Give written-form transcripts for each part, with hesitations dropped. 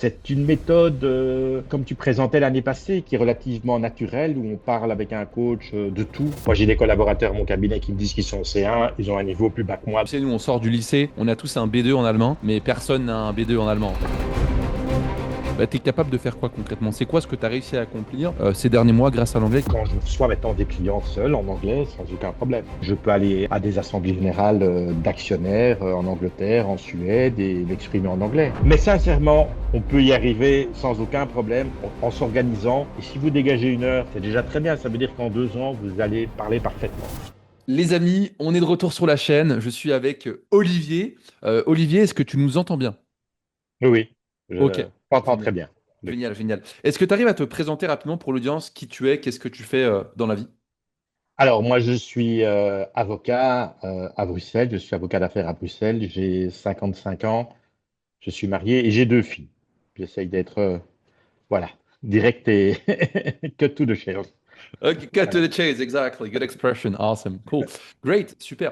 C'est une méthode, comme tu présentais l'année passée, qui est relativement naturelle, où on parle avec un coach de tout. Moi, j'ai des collaborateurs à mon cabinet qui me disent qu'ils sont C1, ils ont un niveau plus bas que moi. Tu sais, nous, on sort du lycée, on a tous un B2 en allemand, mais personne n'a un B2 en allemand, en fait. Bah, tu es capable de faire quoi concrètement? C'est quoi ce que tu as réussi à accomplir ces derniers mois grâce à l'anglais? Quand je reçois maintenant des clients seuls en anglais, sans aucun problème. Je peux aller à des assemblées générales d'actionnaires en Angleterre, en Suède et m'exprimer en anglais. Mais sincèrement, on peut y arriver sans aucun problème en s'organisant. Et si vous dégagez une heure, c'est déjà très bien. Ça veut dire qu'en 2 ans, vous allez parler parfaitement. Les amis, on est de retour sur la chaîne. Je suis avec Olivier. Olivier, est-ce que tu nous entends bien? Oui, oui, Ok, je t'entends très génial. bien. Oui. Génial, génial. Est-ce que tu arrives à te présenter rapidement pour l'audience qui tu es, qu'est-ce que tu fais dans la vie? Alors, moi, je suis avocat à Bruxelles. Je suis avocat d'affaires à Bruxelles. J'ai 55 ans. Je suis marié et j'ai 2 filles. J'essaye d'être, voilà, direct et cut to the chase. Ok, cut to Voilà. the chase, exactly. Good expression. Awesome. Cool. Great. Super.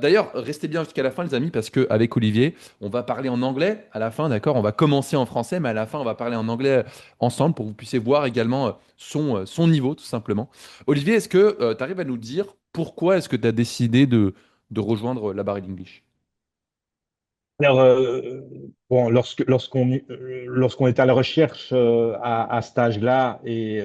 D'ailleurs, restez bien jusqu'à la fin, les amis, parce qu'avec Olivier, on va parler en anglais à la fin, d'accord? On va commencer en français, mais à la fin, on va parler en anglais ensemble pour que vous puissiez voir également son niveau, tout simplement. Olivier, est-ce que tu arrives à nous dire pourquoi est-ce que tu as décidé de rejoindre la Barre English? Alors, bon, lorsqu'on est à la recherche à cet âge-là, et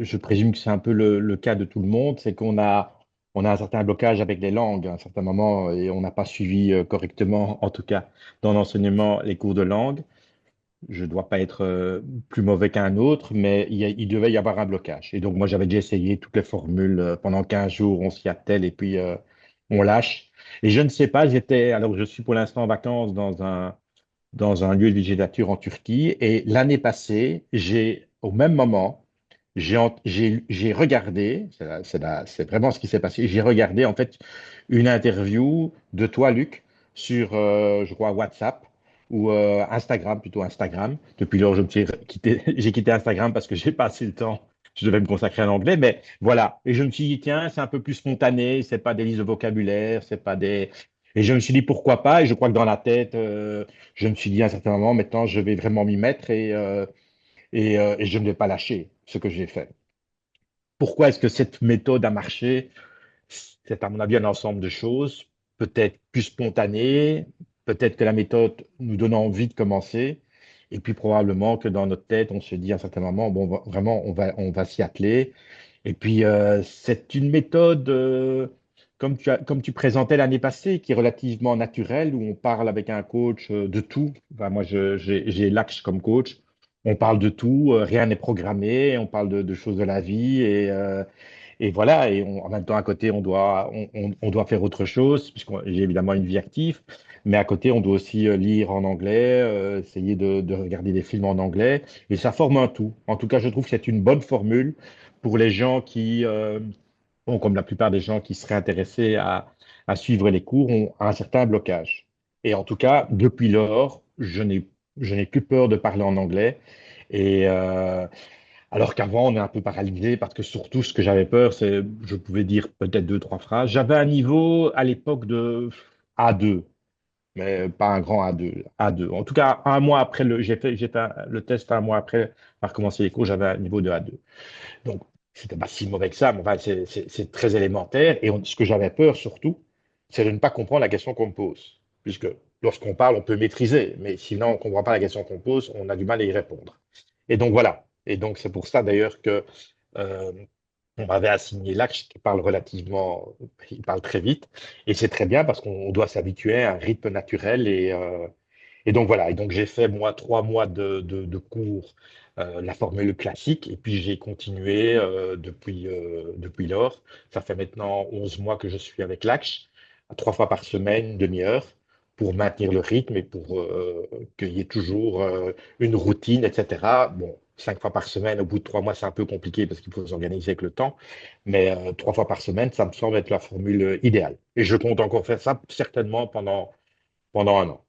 je présume que c'est un peu le cas de tout le monde, c'est on a un certain blocage avec les langues à un certain moment et on n'a pas suivi correctement, en tout cas dans l'enseignement, les cours de langue. Je ne dois pas être plus mauvais qu'un autre, mais il devait y avoir un blocage. Et donc, moi, j'avais déjà essayé toutes les formules pendant 15 jours, on s'y attelle et puis on lâche. Et je ne sais pas, alors je suis pour l'instant en vacances dans un lieu de villégiature en Turquie. Et l'année passée, au même moment, j'ai regardé, c'est vraiment ce qui s'est passé, j'ai regardé en fait une interview de toi, Luc, sur, je crois, WhatsApp ou Instagram, plutôt Instagram. Depuis lors, j'ai quitté Instagram parce que j'ai pas assez le temps. Je devais me consacrer à l'anglais, mais voilà. Et je me suis dit, tiens, c'est un peu plus spontané, c'est pas des listes de vocabulaire, c'est pas des. Et je me suis dit, pourquoi pas? Et je crois que dans la tête, je me suis dit à un certain moment, maintenant, je vais vraiment m'y mettre et je ne vais pas lâcher ce que j'ai fait. Pourquoi est-ce que cette méthode a marché? C'est à mon avis un ensemble de choses, peut-être plus spontané, peut-être que la méthode nous donne envie de commencer, et puis probablement que dans notre tête, on se dit à un certain moment, bon, vraiment, on va s'y atteler. Et puis, c'est une méthode, comme tu présentais l'année passée, qui est relativement naturelle, où on parle avec un coach de tout. Enfin, moi, j'ai l'Axe comme coach. On parle de tout, rien n'est programmé, on parle de choses de la vie et voilà. Et en même temps, à côté, on doit faire autre chose, puisque j'ai évidemment une vie active, mais à côté, on doit aussi lire en anglais, essayer de regarder des films en anglais, et ça forme un tout. En tout cas, je trouve que c'est une bonne formule pour les gens qui, comme la plupart des gens qui seraient intéressés à suivre les cours, ont un certain blocage. Et en tout cas, depuis lors, je n'ai plus peur de parler en anglais. Et alors qu'avant, on est un peu paralysé parce que surtout, ce que j'avais peur, c'est, je pouvais dire peut-être deux, trois phrases. J'avais un niveau à l'époque de A2, mais pas un grand A2. A2. En tout cas, un mois après j'ai fait le test un mois après avoir commencé les cours, j'avais un niveau de A2. Donc, c'était pas si mauvais que ça, mais enfin, c'est très élémentaire. Et ce que j'avais peur surtout, c'est de ne pas comprendre la question qu'on me pose. Puisque lorsqu'on parle, on peut maîtriser, mais sinon, on ne comprend pas la question qu'on pose, on a du mal à y répondre. Et donc, voilà. Et donc, c'est pour ça d'ailleurs que euh, on m'avait assigné l'axe qui parle relativement, il parle très vite. Et c'est très bien parce qu'on doit s'habituer à un rythme naturel et donc voilà, et donc j'ai fait moi 3 mois de cours, la formule classique, et puis j'ai continué depuis lors. Ça fait maintenant 11 mois que je suis avec l'ACH, 3 fois par semaine, une demi-heure, pour maintenir le rythme et pour qu'il y ait toujours une routine, etc. Bon, 5 fois par semaine, au bout de 3 mois, c'est un peu compliqué parce qu'il faut s'organiser avec le temps, mais 3 fois par semaine, ça me semble être la formule idéale. Et je compte encore faire ça certainement pendant un an.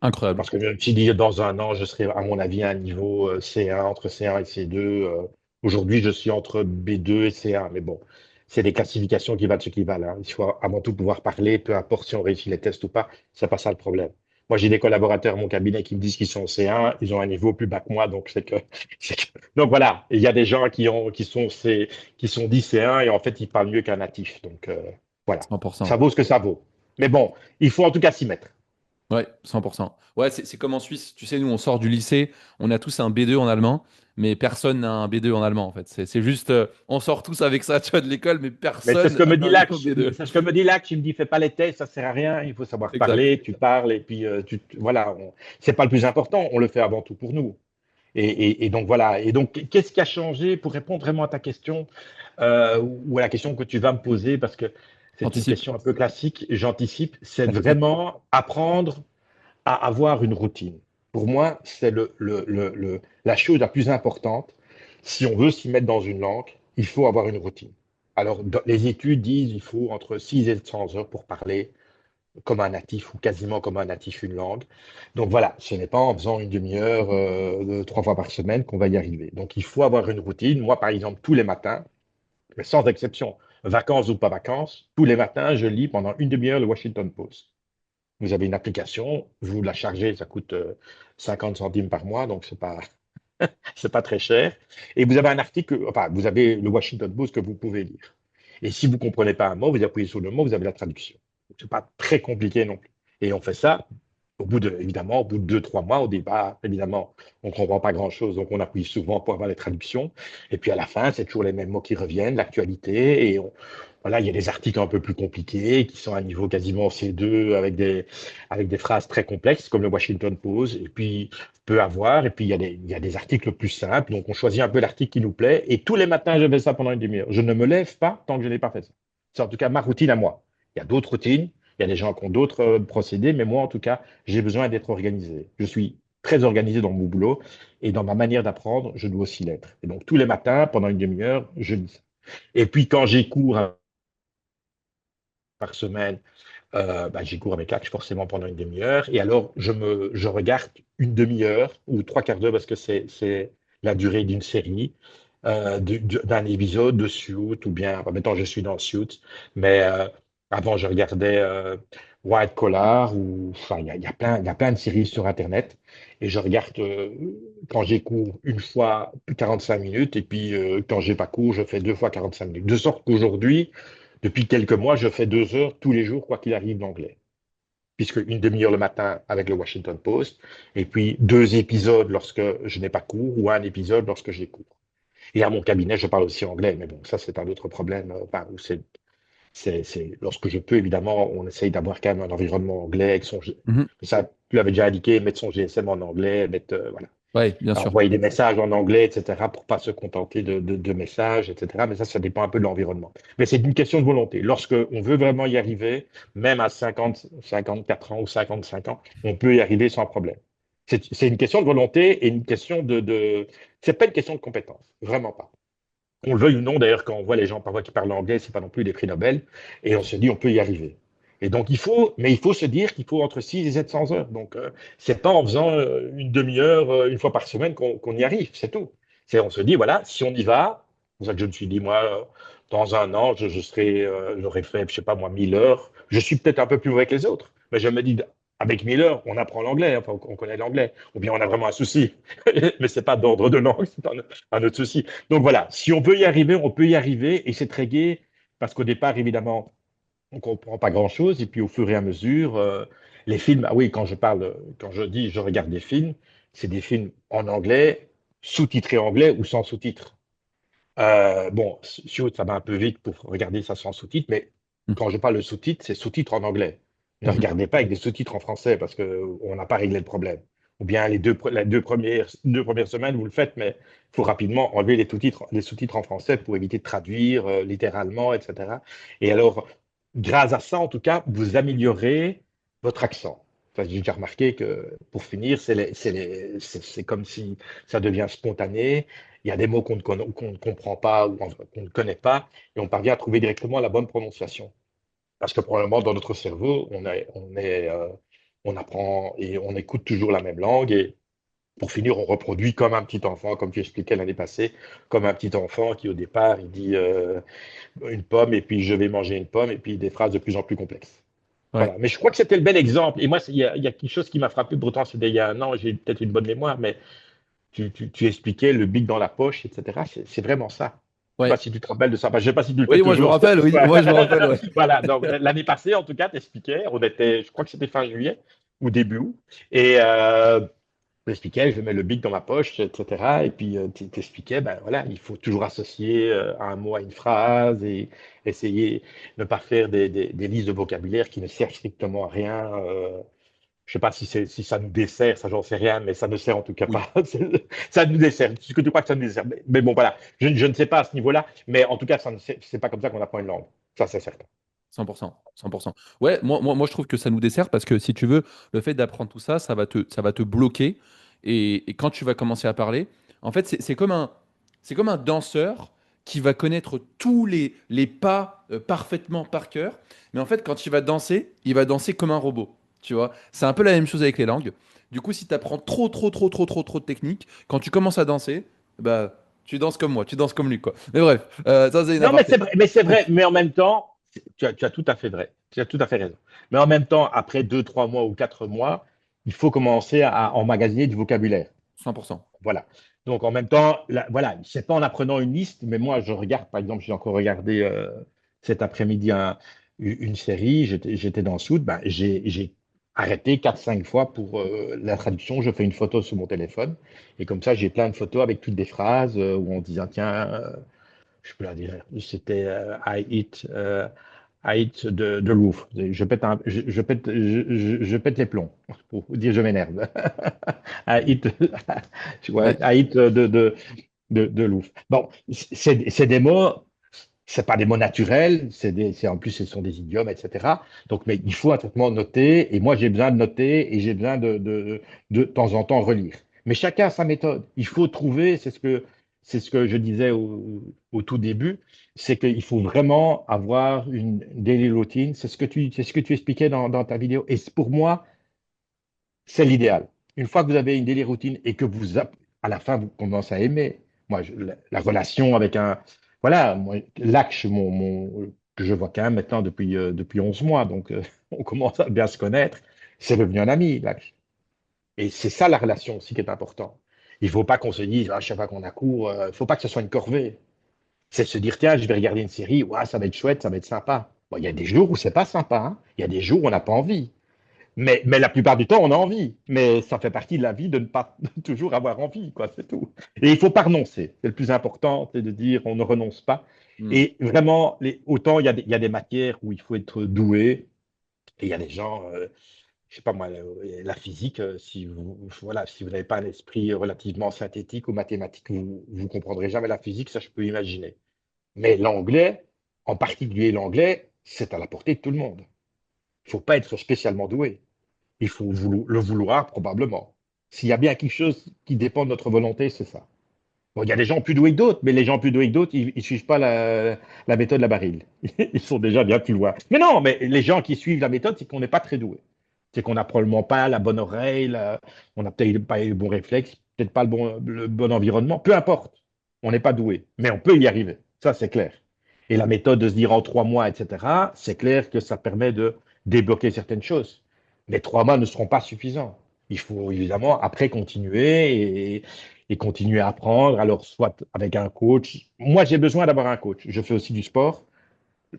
Incroyable. Parce que je me suis dit, dans un an, je serai, à mon avis, à un niveau C1, entre C1 et C2. Aujourd'hui, je suis entre B2 et C1. Mais bon, c'est des classifications qui valent ce qui valent, hein. Il faut avant tout pouvoir parler, peu importe si on réussit les tests ou pas. C'est pas ça le problème. Moi, j'ai des collaborateurs à mon cabinet qui me disent qu'ils sont C1, ils ont un niveau plus bas que moi, donc donc voilà. Et il y a des gens qui sont dit C1 et en fait, ils parlent mieux qu'un natif. Donc voilà. Ça 100%. vaut ce que ça vaut. Mais bon, il faut en tout cas s'y mettre. Ouais, 100%. Ouais, c'est comme en Suisse. Tu sais, nous, on sort du lycée, on a tous un B2 en allemand, mais personne n'a un B2 en allemand, en fait. C'est juste, on sort tous avec ça, tu vois, de l'école, mais Mais c'est ce personne que me n'a dit un niveau Lac. B2. C'est ce que me dit Lac. Tu me dis, fais pas les tests, ça sert à rien. Il faut savoir Exact. parler. Tu parles et puis voilà. C'est pas le plus important. On le fait avant tout pour nous. Et donc voilà. Et donc, qu'est-ce qui a changé pour répondre vraiment à ta question ou à la question que tu vas me poser parce que c'est une Anticipe. question un peu classique. J'anticipe. C'est vraiment apprendre à avoir une routine. Pour moi, c'est la chose la plus importante. Si on veut s'y mettre dans une langue, il faut avoir une routine. Alors, les études disent qu'il faut entre 6 et 100 heures pour parler comme un natif ou quasiment comme un natif une langue. Donc voilà, ce n'est pas en faisant une demi-heure 3 fois par semaine qu'on va y arriver. Donc il faut avoir une routine. Moi, par exemple, tous les matins, mais sans exception, vacances ou pas vacances, tous les matins, je lis pendant une demi-heure le Washington Post. Vous avez une application, vous la chargez, ça coûte 50 centimes par mois, donc c'est pas très cher. Et vous avez un article, enfin, vous avez le Washington Post que vous pouvez lire. Et si vous ne comprenez pas un mot, vous appuyez sur le mot, vous avez la traduction. C'est pas très compliqué non plus. Et on fait ça évidemment, au bout de 2, 3 mois, au départ, évidemment, on ne comprend pas grand-chose, donc on appuie souvent pour avoir les traductions. Et puis à la fin, c'est toujours les mêmes mots qui reviennent, l'actualité, et voilà, il y a des articles un peu plus compliqués qui sont à niveau quasiment C2 avec des phrases très complexes comme le Washington Post. Et puis peut avoir, et puis il y a des articles plus simples. Donc on choisit un peu l'article qui nous plaît. Et tous les matins, je fais ça pendant une demi-heure. Je ne me lève pas tant que je n'ai pas fait ça. C'est en tout cas ma routine à moi. Il y a d'autres routines, il y a des gens qui ont d'autres procédés, mais moi en tout cas, j'ai besoin d'être organisé. Je suis très organisé dans mon boulot et dans ma manière d'apprendre, je dois aussi l'être. Et donc tous les matins, pendant une demi-heure, je lis ça. Et puis quand j'ai cours par semaine, bah, j'y cours avec Axe forcément pendant une demi-heure. Et alors, je regarde une demi-heure ou 3 quarts d'heure parce que c'est la durée d'une série, d'un épisode de Suits ou bien, enfin, maintenant je suis dans Suits, mais avant je regardais White Collar ou, enfin, il y a plein de séries sur Internet. Et je regarde quand j'ai cours une fois 45 minutes et puis quand j'ai pas cours, je fais 2 fois 45 minutes. De sorte qu'aujourd'hui, depuis quelques mois, je fais 2 heures tous les jours, quoi qu'il arrive d'anglais. Puisque une demi-heure le matin avec le Washington Post, et puis 2 épisodes lorsque je n'ai pas cours, ou un épisode lorsque j'ai cours. Et à mon cabinet, je parle aussi anglais, mais bon, ça c'est un autre problème. Enfin, lorsque je peux, évidemment, on essaye d'avoir quand même un environnement anglais avec Mhm. ça, tu l'avais déjà indiqué, mettre son GSM en anglais, mettre, voilà, Ouais, bien sûr. envoyer des messages en anglais, etc., pour pas se contenter de messages, etc. Mais ça dépend un peu de l'environnement. Mais c'est une question de volonté. Lorsque on veut vraiment y arriver, même à 50, 54 ans ou 55 ans, on peut y arriver sans problème. C'est une question de volonté et une question c'est pas une question de compétence, vraiment pas. Qu'on le veuille ou non, d'ailleurs, quand on voit les gens parfois qui parlent anglais, c'est pas non plus des prix Nobel, et on se dit on peut y arriver. Et donc mais il faut se dire qu'il faut entre 6 et 700 heures. Donc c'est pas en faisant une demi-heure une fois par semaine qu'on y arrive, c'est tout. On se dit voilà, si on y va, c'est pour ça que je me suis dit moi dans un an j'aurais fait je sais pas moi 1000 heures. Je suis peut-être un peu plus mauvais que les autres, mais je me dis avec 1000 heures on apprend l'anglais, enfin on connaît l'anglais, ou bien on a vraiment un souci, mais c'est pas d'ordre de langue, c'est un autre souci. Donc voilà, si on peut y arriver, on peut y arriver et c'est très gai parce qu'au départ, évidemment, on comprend pas grand-chose et puis au fur et à mesure, les films, ah oui, quand je dis je regarde des films, c'est des films en anglais, sous-titrés anglais ou sans sous-titres. Bon, sûr, ça va un peu vite pour regarder ça sans sous-titres, mais Mhm. quand je parle de sous-titres, c'est sous-titres en anglais. Ne Mhm. regardez pas avec des sous-titres en français parce qu'on n'a pas réglé le problème. Ou bien les deux premières semaines, vous le faites, mais il faut rapidement enlever les sous-titres en français pour éviter de traduire littéralement, etc. Et alors, grâce à ça, en tout cas, vous améliorez votre accent. Enfin, j'ai déjà remarqué que, pour finir, c'est comme si ça devient spontané. Il y a des mots qu'on ne comprend pas ou qu'on ne connaît pas, et on parvient à trouver directement la bonne prononciation. Parce que probablement dans notre cerveau, on apprend et on écoute toujours la même langue, et pour finir, on reproduit comme un petit enfant, comme tu expliquais l'année passée, comme un petit enfant qui au départ, il dit une pomme, et puis je vais manger une pomme, et puis des phrases de plus en plus complexes. Ouais. Voilà. Mais je crois que c'était le bel exemple. Et moi, il y a quelque chose qui m'a frappé, pourtant c'était il y a un an, j'ai peut-être une bonne mémoire, mais tu expliquais le bic dans la poche, etc. C'est vraiment ça. Je sais pas Ouais. si tu te rappelles de ça. Enfin, je sais pas si tu le fais Oui, moi je me toujours. rappelle, oui, moi je me rappelle, ouais. Voilà. Donc, l'année passée, en tout cas, tu expliquais. On était, je crois que c'était fin juillet ou début août. Et j'expliquais, je mets le bic dans ma poche, etc. Et puis, tu t'expliquais, ben voilà, il faut toujours associer un mot à une phrase et essayer de ne pas faire des listes de vocabulaire qui ne servent strictement à rien. Je sais pas si ça nous dessert, ça j'en sais rien, mais ça ne sert en tout cas Oui, pas. Ça nous dessert. Ce que tu crois que ça nous dessert. Mais bon, voilà. Je ne sais pas à ce niveau-là, mais en tout cas, c'est pas comme ça qu'on apprend une langue. Ça, c'est certain. 100%. 100%. Ouais, moi, je trouve que ça nous dessert parce que si tu veux, le fait d'apprendre tout ça, ça va te bloquer. Et quand tu vas commencer à parler, en fait, c'est comme un danseur qui va connaître tous les pas parfaitement par cœur. Mais en fait, quand il va danser comme un robot. Tu vois, c'est un peu la même chose avec les langues. Du coup, si tu apprends trop, trop, trop, trop, trop, trop de techniques, quand tu commences à danser, bah, tu danses comme moi, tu danses comme lui, quoi. Mais bref, ça, c'est une Non, mais aparté. c'est vrai, mais en même temps, tu as tout à fait vrai. Tu as tout à fait raison. Mais en même temps, après 2, 3 mois ou 4 mois, il faut commencer à emmagasiner du vocabulaire. 100%. Voilà. Donc en même temps, voilà, c'est pas en apprenant une liste, mais moi je regarde, par exemple, j'ai encore regardé cet après-midi une série, j'étais dans Soud, ben, j'ai arrêté 4, 5 fois pour la traduction, je fais une photo sur mon téléphone, et comme ça j'ai plein de photos avec toutes des phrases où on dit, ah, tiens, je peux la dire, c'était I eat de roof. Je pète, je pète les plombs, pour dire je m'énerve. I eat, ouais, Ouais. I eat de l'ouf. Bon, c'est des mots, c'est pas des mots naturels, en plus ce sont des idiomes, etc. Donc, mais il faut un traitement noté, et moi j'ai besoin de noter et j'ai besoin de temps en temps relire. Mais chacun a sa méthode. Il faut trouver, c'est ce que je disais au tout début, c'est qu'il faut vraiment avoir une daily routine. C'est ce que tu expliquais dans ta vidéo. Et pour moi, c'est l'idéal. Une fois que vous avez une daily routine et que à la fin, vous commencez à aimer. Moi, la relation avec voilà, moi, Laksh, que je vois quand même maintenant depuis 11 mois, donc on commence à bien se connaître. C'est devenu un ami, Laksh. Et c'est ça la relation aussi qui est important. Il ne faut pas qu'on se dise, à chaque fois qu'on a cours, il ne faut pas que ce soit une corvée. C'est se dire, tiens, je vais regarder une série, ouais, ça va être chouette, ça va être sympa. Bon, il y a des jours où c'est pas sympa, hein. Il y a des jours où on n'a pas envie. Mais la plupart du temps, on a envie. Mais ça fait partie de la vie de ne pas toujours avoir envie, quoi, c'est tout. Et il ne faut pas renoncer. C'est le plus important, c'est de dire on ne renonce pas. Hmm. Et vraiment, autant il y a des matières où il faut être doué, et il y a des gens, je sais pas moi, la physique, si vous n'avez pas un esprit relativement synthétique ou mathématique, vous ne comprendrez jamais la physique, ça je peux imaginer. Mais l'anglais, en particulier l'anglais, c'est à la portée de tout le monde. Il ne faut pas être spécialement doué. Il faut le vouloir probablement. S'il y a bien quelque chose qui dépend de notre volonté, c'est ça. Bon, il y a des gens plus doués que d'autres, mais les gens plus doués que d'autres, ils ne suivent pas la méthode Labarille. Ils sont déjà bien plus loin. Mais non, mais les gens qui suivent la méthode, c'est qu'on n'est pas très doué. C'est qu'on n'a probablement pas la bonne oreille, on n'a peut-être pas le bon réflexe, peut-être pas le bon environnement, peu importe. On n'est pas doué, mais on peut y arriver. Ça, c'est clair. Et la méthode de se dire en 3 mois, etc., c'est clair que ça permet de débloquer certaines choses. Mais 3 mois ne seront pas suffisants. Il faut évidemment après continuer et continuer à apprendre. Alors, soit avec un coach. Moi, j'ai besoin d'avoir un coach. Je fais aussi du sport.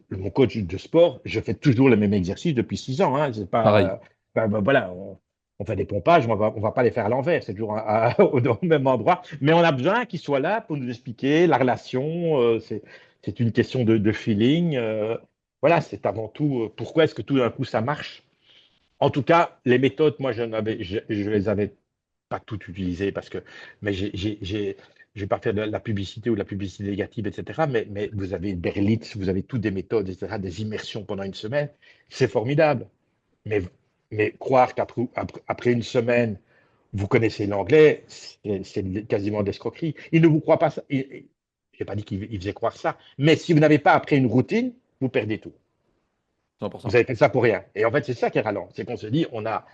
Mon coach de sport, je fais toujours le même exercice depuis 6 ans, hein. C'est Pareil. pas, voilà, on fait des pompages, on va pas les faire à l'envers, c'est toujours au même endroit. Mais on a besoin qu'il soit là pour nous expliquer la relation. C'est une question de feeling. Voilà, c'est avant tout pourquoi est-ce que tout d'un coup ça marche. En tout cas, les méthodes, moi, je les avais pas toutes utilisées parce que, mais je vais pas faire de la publicité ou de la publicité négative, etc. Mais vous avez Berlitz, vous avez toutes des méthodes, etc., des immersions pendant une semaine. C'est formidable. Mais, mais croire qu'après une semaine, vous connaissez l'anglais, c'est quasiment de l'escroquerie. Il ne vous croit pas ça. Je n'ai pas dit qu'il faisait croire ça. Mais si vous n'avez pas après une routine, vous perdez tout. Vous 100%. avez fait ça pour rien. Et en fait, c'est ça qui est ralent. C'est qu'on se dit, on a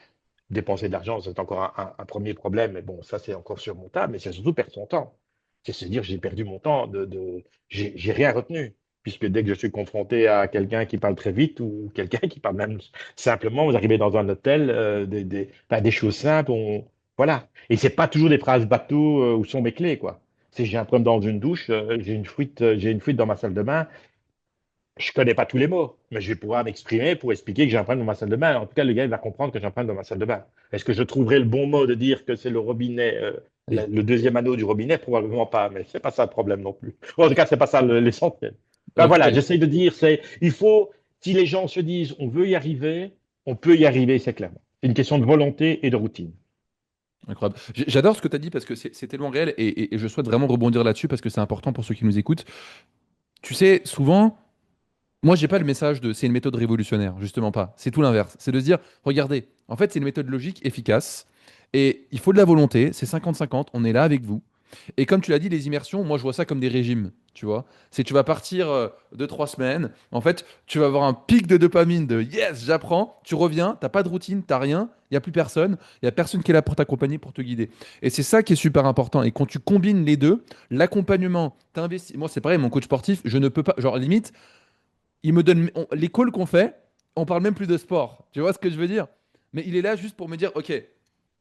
dépenser de l'argent, c'est encore un premier problème, mais bon, ça c'est encore surmontable, mais c'est surtout perdre son temps. C'est se dire, j'ai perdu mon temps, j'ai rien retenu. puisque dès que je suis confronté à quelqu'un qui parle très vite ou quelqu'un qui parle même simplement, vous arrivez dans un hôtel, enfin, des choses simples, voilà. Et c'est pas toujours des phrases bateau où sont mes clés, quoi. Si j'ai un problème dans une douche, j'ai une fuite dans ma salle de bain, je connais pas tous les mots, mais je vais pouvoir m'exprimer pour expliquer que j'ai un problème dans ma salle de bain. En tout cas, le gars, il va comprendre que j'ai un problème dans ma salle de bain. Est-ce que je trouverai le bon mot de dire que c'est le robinet, Oui. le deuxième anneau du robinet? Probablement pas, mais c'est pas ça le problème non plus. En tout cas, c'est pas ça l'essentiel. Ben Ok. voilà, j'essaye de dire, il faut, si les gens se disent, on veut y arriver, on peut y arriver, c'est clair. C'est une question de volonté et de routine. Incroyable. J'adore ce que tu as dit parce que c'est tellement réel et je souhaite vraiment rebondir là-dessus parce que c'est important pour ceux qui nous écoutent. Tu sais, souvent, moi, j'ai pas le message de c'est une méthode révolutionnaire, justement pas. C'est tout l'inverse. C'est de se dire, regardez, en fait, c'est une méthode logique, efficace et il faut de la volonté. C'est 50-50. On est là avec vous. Et comme tu l'as dit, les immersions, moi je vois ça comme des régimes, tu vois. C'est tu vas partir 2, 3 semaines, en fait, tu vas avoir un pic de dopamine de yes, j'apprends, tu reviens, t'as pas de routine, t'as rien, il n'y a plus personne, il y a personne qui est là pour t'accompagner, pour te guider. Et c'est ça qui est super important. Et quand tu combines les deux, l'accompagnement, t'investis. Moi c'est pareil, mon coach sportif, je ne peux pas, genre limite, il me donne les calls qu'on fait, on parle même plus de sport. Tu vois ce que je veux dire? Mais il est là juste pour me dire, ok,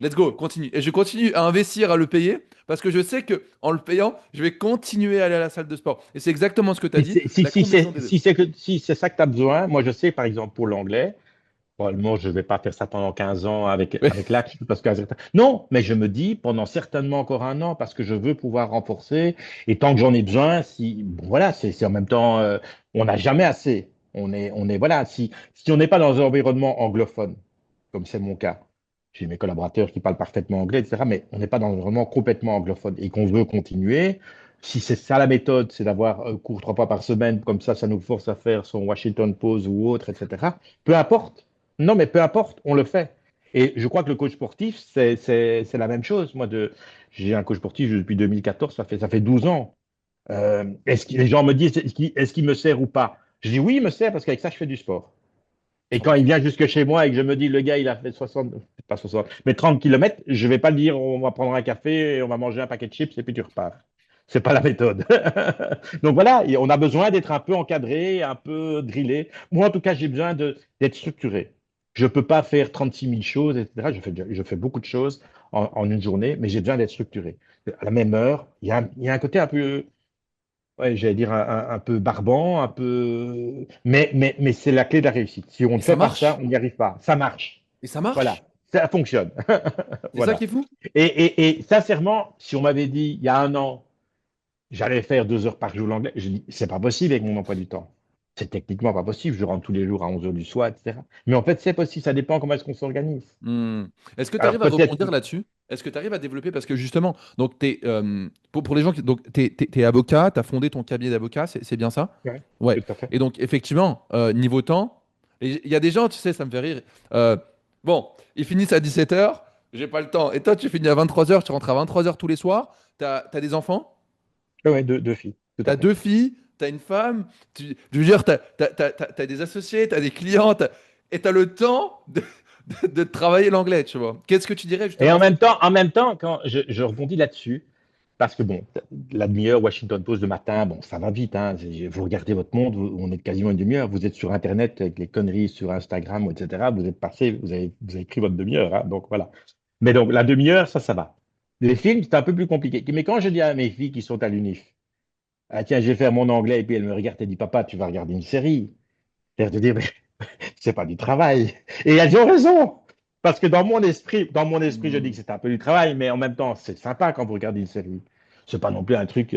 let's go, continue. Et je continue à investir, à le payer, parce que je sais que en le payant, je vais continuer à aller à la salle de sport. Et c'est exactement ce que tu as Si dit, c'est si, la si combinaison c'est des deux. si c'est si c'est ça que tu as besoin, moi je sais par exemple pour l'anglais, probablement je ne vais pas faire ça pendant 15 ans avec l'AX parce que non, mais je me dis pendant certainement encore un an parce que je veux pouvoir renforcer et tant que j'en ai besoin, si bon, voilà, c'est en même temps on n'a jamais assez. On est voilà, si on n'est pas dans un environnement anglophone comme c'est mon cas. J'ai mes collaborateurs qui parlent parfaitement anglais, etc. Mais on n'est pas dans un environnement complètement anglophone et qu'on veut continuer. Si c'est ça la méthode, c'est d'avoir cours 3 fois par semaine, comme ça nous force à faire son Washington Post ou autre, etc. Peu importe. Non, mais peu importe, on le fait. Et je crois que le coach sportif, c'est la même chose. J'ai un coach sportif depuis 2014, ça fait 12 ans. Est-ce que les gens me disent, est-ce qu'il me sert ou pas? Je dis oui, il me sert parce qu'avec ça, je fais du sport. Et quand il Ok. vient jusque chez moi et que je me dis, le gars, il a fait 60, pas 60, mais 30 kilomètres, je vais pas le dire, on va prendre un café, et on va manger un paquet de chips et puis tu repars. C'est pas la méthode. Donc voilà, on a besoin d'être un peu encadré, un peu drillé. Moi, en tout cas, j'ai besoin d'être structuré. Je peux pas faire 36 000 choses, etc. Je fais beaucoup de choses en une journée, mais j'ai besoin d'être structuré. À la même heure, il y a un côté un peu, ouais, j'allais dire un peu barbant, un peu. Mais c'est la clé de la réussite. Si on Et ne ça fait pas ça, marche. on n'y arrive pas. Ça marche. Et ça Voilà. marche. Ça fonctionne. C'est ça qui Voilà. est fou. Et sincèrement, si on m'avait dit il y a un an, j'allais faire 2 heures par jour l'anglais, je dis, c'est pas possible avec mon emploi du temps. C'est techniquement pas possible. Je rentre tous les jours à 11 heures du soir, etc. Mais en fait, c'est possible. Ça dépend comment est-ce qu'on s'organise. Hmm. Est-ce que tu Alors arrives à peut-être. rebondir là-dessus? Est-ce que tu arrives à développer? Parce que justement, donc pour les gens qui. Donc, t'es avocat, tu as fondé ton cabinet d'avocat, c'est bien ça? Ouais, Ouais. tout à fait. Et donc, effectivement, niveau temps, il y a des gens, tu sais, ça me fait rire. euh, bon, ils finissent à 17h, j'ai pas le temps. Et toi, tu finis à 23h, tu rentres à 23h tous les soirs. T'as des enfants? Ouais, ouais, deux filles. Tout à T'as fait. 2 filles? T'as une femme? Je veux dire, t'as des associés, t'as des clients, et t'as le temps de travailler l'anglais, tu vois. Qu'est-ce que tu dirais Et justement à cette... en même temps, quand je rebondis là-dessus, parce que bon, la demi-heure Washington Post le matin, bon, ça va vite, hein. Vous regardez votre monde, on est quasiment une demi-heure. Vous êtes sur Internet avec les conneries sur Instagram, etc. Vous êtes passé, vous avez pris votre demi-heure, hein. Donc voilà. Mais donc la demi-heure, ça va. Les films, c'est un peu plus compliqué. Mais quand je dis à mes filles qui sont à l'UNIF, ah, tiens, je vais faire mon anglais, et puis elles me regardent et disent, papa, tu vas regarder une série. C'est de dire, mais c'est pas du travail. Et elles ont raison. Parce que dans mon esprit, je dis que Hmm. c'est un peu du travail, mais en même temps, c'est sympa quand vous regardez une série. C'est pas non plus un truc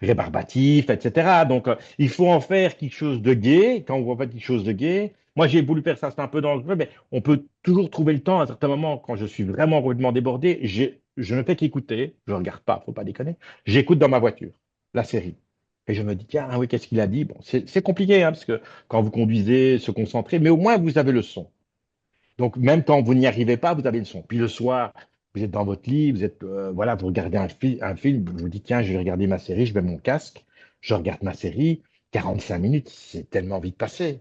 rébarbatif, etc. Donc, il faut en faire quelque chose de gai. Quand on fait quelque chose de gai, moi, j'ai voulu faire ça, c'est un peu dangereux, mais on peut toujours trouver le temps à un certain moment, quand je suis vraiment complètement débordé, je ne fais qu'écouter. Je ne regarde pas, faut pas déconner. J'écoute dans ma voiture la série. Et je me dis, tiens, ah oui, qu'est-ce qu'il a dit? Bon, c'est compliqué, hein, parce que quand vous conduisez, se concentrer, mais au moins vous avez le son. Donc même quand vous n'y arrivez pas, vous avez le son. Puis le soir, vous êtes dans votre lit, voilà, vous regardez un film, je vous dis, tiens, je vais regarder ma série, je mets mon casque, je regarde ma série, 45 minutes, c'est tellement vite passé.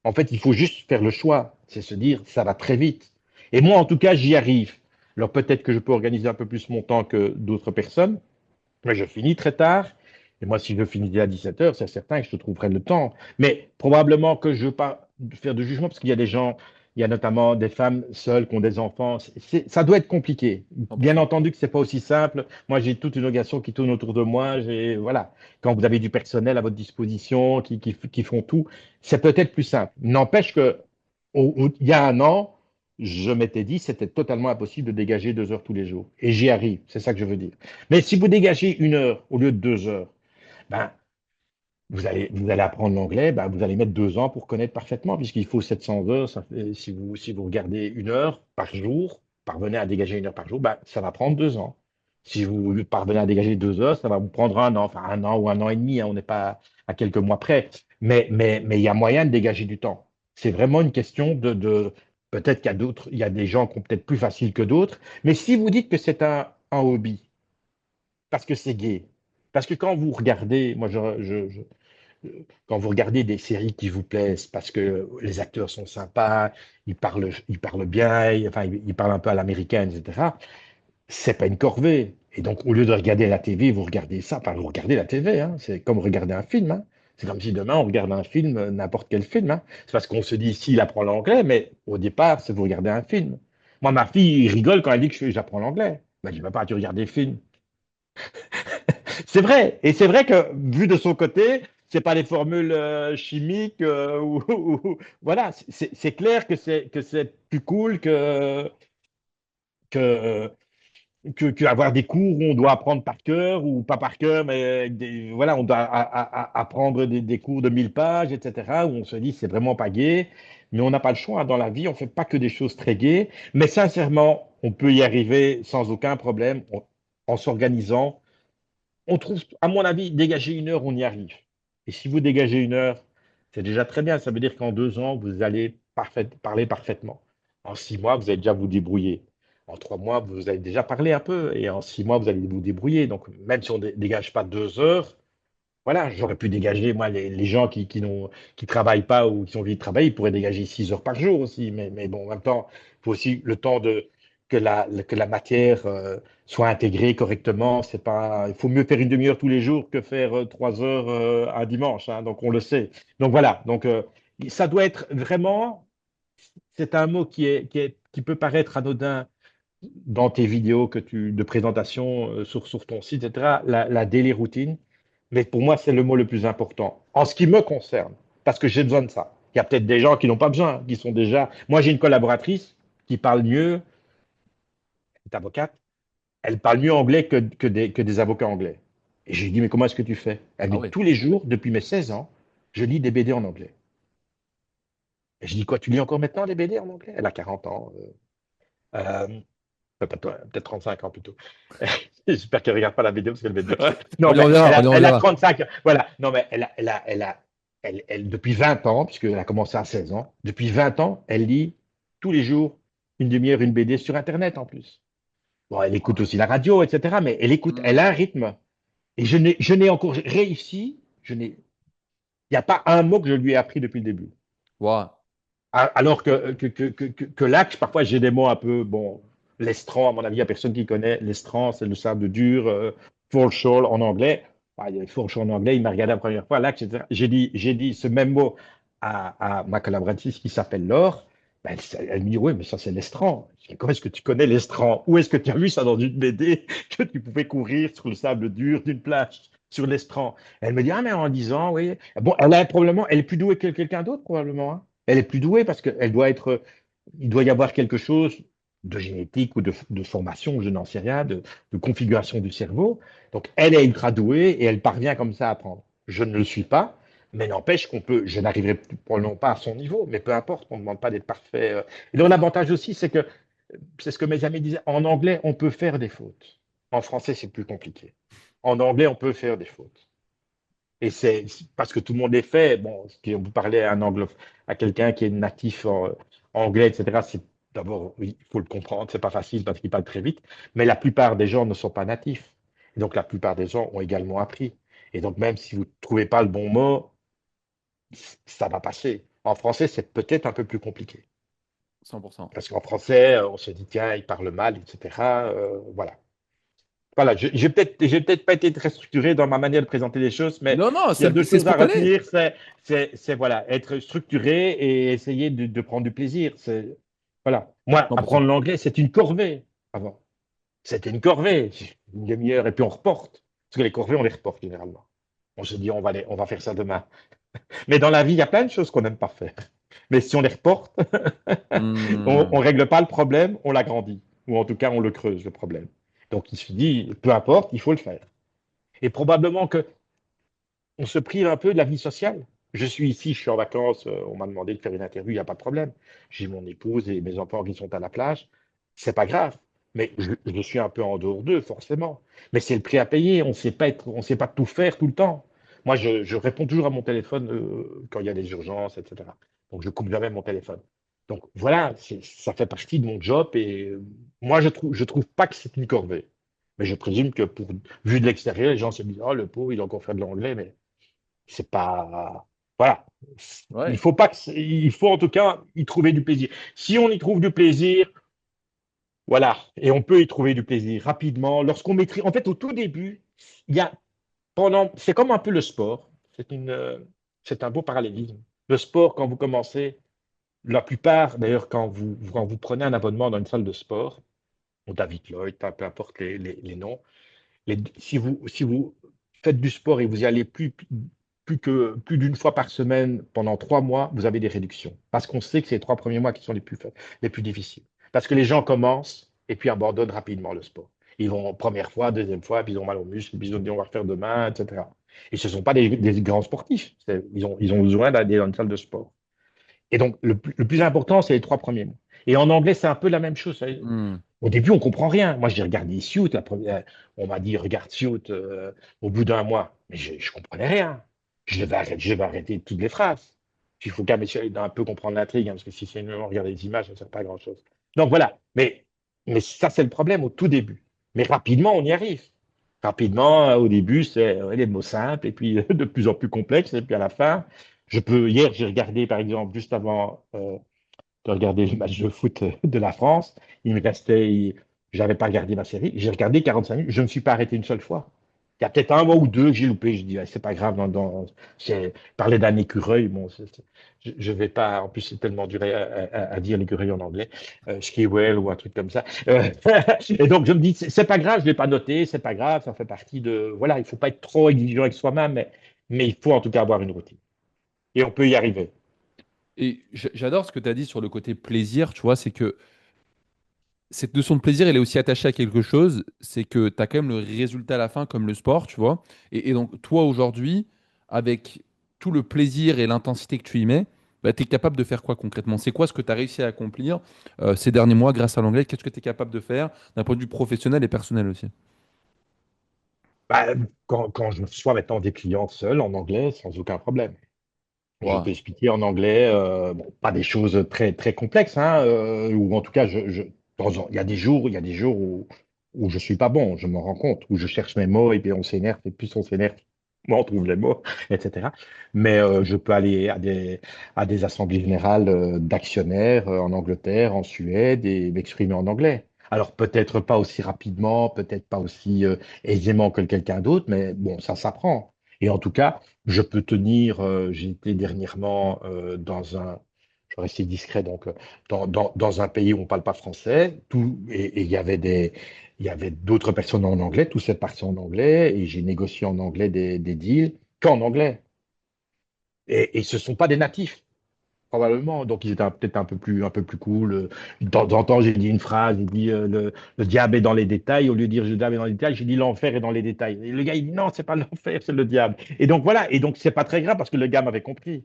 En fait, il faut juste faire le choix, c'est se dire, ça va très vite. Et moi, en tout cas, j'y arrive. Alors peut-être que je peux organiser un peu plus mon temps que d'autres personnes, mais je finis très tard. Et moi, si je finissais à 17 heures, c'est certain que je trouverais le temps. Mais probablement que je ne veux pas faire de jugement, parce qu'il y a des gens, il y a notamment des femmes seules qui ont des enfants. Ça doit être compliqué. Bien 100%. entendu que c'est pas aussi simple. Moi, j'ai toute une organisation qui tourne autour de moi. Voilà. Quand vous avez du personnel à votre disposition, qui font tout, c'est peut-être plus simple. N'empêche que, il y a un an, je m'étais dit, c'était totalement impossible de dégager 2 heures tous les jours. Et j'y arrive. C'est ça que je veux dire. Mais si vous dégagez 1 heure au lieu de 2 heures, ben, vous allez apprendre l'anglais, ben, vous allez mettre 2 ans pour connaître parfaitement, puisqu'il faut 700 heures. Si vous regardez 1 heure par jour, parvenez à dégager 1 heure par jour, ben, ça va prendre 2 ans. Si vous parvenez à dégager 2 heures, ça va vous prendre un an, enfin un an ou un an et demi, hein, on n'est pas à quelques mois près. Mais il y a moyen de dégager du temps. C'est vraiment une question peut-être qu'il y a d'autres, il y a des gens qui ont peut-être plus facile que d'autres, mais si vous dites que c'est un hobby, parce que c'est gay, parce que quand vous regardez, moi quand vous regardez des séries qui vous plaisent, parce que les acteurs sont sympas, ils parlent bien, enfin, ils parlent un peu à l'américaine, etc., c'est pas une corvée. Et donc, au lieu de regarder la TV, vous regardez ça, enfin, vous regardez la TV, hein, c'est comme regarder un film. Hein. C'est comme si demain, on regarde un film, n'importe quel film. Hein. C'est parce qu'on se dit, si, il apprend l'anglais, mais au départ, c'est vous regardez un film. Moi, ma fille rigole quand elle dit que j'apprends l'anglais. Ben, je dis, papa, tu regardes des films. C'est vrai. Et c'est vrai que, vu de son côté, c'est pas des formules chimiques voilà, c'est clair que c'est plus cool que, que avoir des cours où on doit apprendre par cœur ou pas par cœur, mais voilà, on doit apprendre des cours de 1000 pages, etc., où on se dit c'est vraiment pas gai, mais on n'a pas le choix. Dans la vie, on fait pas que des choses très gaies, mais sincèrement, on peut y arriver sans aucun problème en s'organisant. On trouve, à mon avis, dégager 1 heure, on y arrive. Et si vous dégagez 1 heure, c'est déjà très bien. Ça veut dire qu'en 2 ans, vous allez parler parfaitement. En 6 mois, vous allez déjà vous débrouiller. En 3 mois, vous allez déjà parler un peu. Et en 6 mois, vous allez vous débrouiller. Donc, même si on ne dégage pas 2 heures, voilà, j'aurais pu dégager, moi, les gens qui travaillent pas ou qui sont obligés de travailler, ils pourraient dégager 6 heures par jour aussi. Mais bon, en même temps, il faut aussi le temps que la matière soit intégrée correctement. C'est pas, il faut mieux faire une demi-heure tous les jours que faire 3 heures un dimanche. Hein, donc, on le sait. Donc, voilà. Donc, ça doit être vraiment, c'est un mot qui peut paraître anodin dans tes vidéos de présentation sur ton site, etc., la daily routine. Mais pour moi, c'est le mot le plus important. En ce qui me concerne, parce que j'ai besoin de ça. Il y a peut-être des gens qui n'ont pas besoin, qui sont déjà. Moi, j'ai une collaboratrice qui parle mieux, est avocate, elle parle mieux anglais que des avocats anglais. Et je lui dis, mais comment est-ce que tu fais? Elle me Ah dit, oui. tous les jours, depuis mes 16 ans, je lis des BD en anglais. Et je dis, quoi, tu lis encore maintenant des BD en anglais? Elle a 40 ans. Euh, peut-être 35 ans plutôt. J'espère qu'elle ne regarde pas la vidéo parce qu'elle va être Ouais, vexée. on Non, y mais elle reviendra, on y a, elle a reviendra. 35 ans. Voilà. Non, mais depuis 20 ans, puisqu'elle a commencé à 16 ans, depuis 20 ans, elle lit tous les jours une demi-heure, une BD sur Internet en plus. Bon, elle écoute aussi la radio, etc. Mais elle écoute, elle a Hmm. un rythme. Et je n'ai encore réussi, il n'y a pas un mot que je lui ai appris depuis le début. Wow. Alors que l'axe, parfois j'ai des mots un peu, bon, l'estran, à mon avis, il n'y a personne qui connaît. L'estran, c'est le sable dur, foreshore en anglais. Ah, il y a foreshore en anglais, il m'a regardé la première fois, l'axe, etc. J'ai dit ce même mot à ma collaboratrice qui s'appelle Laure. Ben, elle me dit, oui, mais ça, c'est l'estran. Je dis, comment est-ce que tu connais l'estran? Où est-ce que tu as vu ça dans une BD que tu pouvais courir sur le sable dur d'une plage, sur l'estran? Elle me dit, ah, mais en disant, oui. Bon, probablement, elle est plus douée que quelqu'un d'autre, probablement. Hein. Elle est plus douée parce il doit y avoir quelque chose de génétique ou de formation, je n'en sais rien, de configuration du cerveau. Donc, elle est ultra douée et elle parvient comme ça à apprendre. Je ne le suis pas, mais n'empêche je n'arriverai probablement pas à son niveau, mais peu importe, on ne demande pas d'être parfait. Et donc, C'est ça. l'avantage aussi, c'est ce que mes amis disaient, en anglais, on peut faire des fautes. En français, c'est plus compliqué. En anglais, on peut faire des fautes. Et c'est parce que tout le monde les fait. Bon, si vous parlez à quelqu'un qui est natif anglais, etc., d'abord, oui, il faut le comprendre, c'est pas facile parce qu'il parle très vite, mais la plupart des gens ne sont pas natifs. Et donc, la plupart des gens ont également appris. Et donc, même si vous ne trouvez pas le bon mot, ça va passer. En français, c'est peut-être un peu plus compliqué. 100%. Parce qu'en français, on se dit, tiens, il parle mal, etc. Voilà. Voilà, j'ai peut-être pas été très structuré dans ma manière de présenter les choses, mais Non, non, s'il y a deux c'est choses à spontané. retenir, voilà, être structuré et essayer de prendre du plaisir. Voilà. Moi, 100%. apprendre l'anglais, c'est une corvée avant. C'était une corvée, une demi-heure, et puis on reporte. Parce que les corvées, on les reporte généralement. On se dit, on va faire ça demain. Mais dans la vie, il y a plein de choses qu'on n'aime pas faire. Mais si on les reporte, on Hmm. ne règle pas le problème, on l'agrandit. Ou en tout cas, on le creuse, le problème. Donc il se dit, peu importe, il faut le faire. Et probablement que on se prive un peu de la vie sociale. Je suis ici, je suis en vacances, on m'a demandé de faire une interview, il n'y a pas de problème. J'ai mon épouse et mes enfants qui sont à la plage. C'est pas grave. Mais je suis un peu en dehors d'eux, forcément. Mais c'est le prix à payer. On sait pas tout faire tout le temps. Moi, je réponds toujours à mon téléphone quand il y a des urgences, etc. Donc, je coupe jamais mon téléphone. Donc, voilà, ça fait partie de mon job et moi, je trouve pas que c'est une corvée. Mais je présume que vu de l'extérieur, les gens se disent, oh, le pauvre, il a encore fait de l'anglais, mais c'est pas. Voilà. Ouais. Il faut en tout cas y trouver du plaisir. Si on y trouve du plaisir, voilà. Et on peut y trouver du plaisir rapidement. Lorsqu'on maîtrise. En fait, au tout début, il y a c'est comme un peu le sport. C'est un beau parallélisme. Le sport, quand vous commencez, la plupart, d'ailleurs, quand vous prenez un abonnement dans une salle de sport, ou David Lloyd, peu importe les noms, si vous faites du sport et vous y allez plus d'une fois par semaine pendant 3 mois, vous avez des réductions. Parce qu'on sait que c'est les 3 premiers mois qui sont les plus difficiles. Parce que les gens commencent et puis abandonnent rapidement le sport. Ils vont première fois, deuxième fois, puis ils ont mal aux muscles, puis ils ont dit on va refaire demain, etc. Et ce ne sont pas des grands sportifs. Ils ont besoin d'aller dans une salle de sport. Et donc, le plus important, c'est les 3 premiers mots. Et en anglais, c'est un peu la même chose. Hmm. Au début, on comprend rien. Moi, j'ai regardé Suit, on m'a dit, regarde Suit au bout d'un mois. Mais je ne comprenais rien. Je vais arrêter toutes les phrases. Il faut quand même essayer d'un peu comprendre l'intrigue, hein, parce que si c'est uniquement regarder les images, ça ne sert pas à grand-chose. Donc voilà. Mais ça, c'est le problème au tout début. Mais rapidement, on y arrive. Rapidement, au début, c'est les mots simples, et puis de plus en plus complexes, et puis à la fin, hier, j'ai regardé, par exemple, juste avant de regarder le match de foot de la France. Il me restait, j'avais pas regardé ma série. J'ai regardé 45 minutes. Je ne me suis pas arrêté une seule fois. Il y a peut-être un mois ou deux que j'ai loupé. Je dis, ah, c'est pas grave. J'ai parlé d'un écureuil. Bon, je vais pas. En plus, c'est tellement dur à dire l'écureuil en anglais. Skiwell ou un truc comme ça. Et donc, je me dis, c'est pas grave. Je l'ai pas noté. C'est pas grave. Ça fait partie de. Voilà, il faut pas être trop exigeant avec soi-même, mais il faut en tout cas avoir une routine. Et on peut y arriver. Et j'adore ce que tu as dit sur le côté plaisir, tu vois, c'est que cette notion de plaisir, elle est aussi attachée à quelque chose, c'est que tu as quand même le résultat à la fin, comme le sport, tu vois. Et donc, toi, aujourd'hui, avec tout le plaisir et l'intensité que tu y mets, bah, tu es capable de faire quoi concrètement? C'est quoi ce que tu as réussi à accomplir ces derniers mois grâce à l'anglais? Qu'est-ce que tu es capable de faire d'un point de vue professionnel et personnel aussi? Bah, quand je reçois maintenant des clients seuls en anglais, sans aucun problème. Je peux Wow. expliquer en anglais, bon, pas des choses très, très complexes, hein, ou en tout cas, il y a des jours où je suis pas bon, je m'en rends compte, où je cherche mes mots et puis on s'énerve, et plus on s'énerve, moins on trouve les mots, etc. Mais je peux aller à des assemblées générales d'actionnaires en Angleterre, en Suède et m'exprimer en anglais. Alors peut-être pas aussi rapidement, peut-être pas aussi aisément que quelqu'un d'autre, mais bon, ça s'apprend. Et en tout cas, je peux tenir, j'ai été dernièrement je vais rester discret, donc dans un pays où on ne parle pas français, et il y avait d'autres personnes en anglais, tout s'est passé en anglais, et j'ai négocié en anglais des deals qu'en anglais. Et ce ne sont pas des natifs, probablement, donc ils étaient peut-être un peu plus cool. De temps en temps, j'ai dit une phrase, j'ai dit le diable est dans les détails, au lieu de dire le diable est dans les détails, j'ai dit l'enfer est dans les détails. Et le gars, il dit non, c'est pas l'enfer, c'est le diable. Et donc voilà, et donc c'est pas très grave parce que le gars m'avait compris.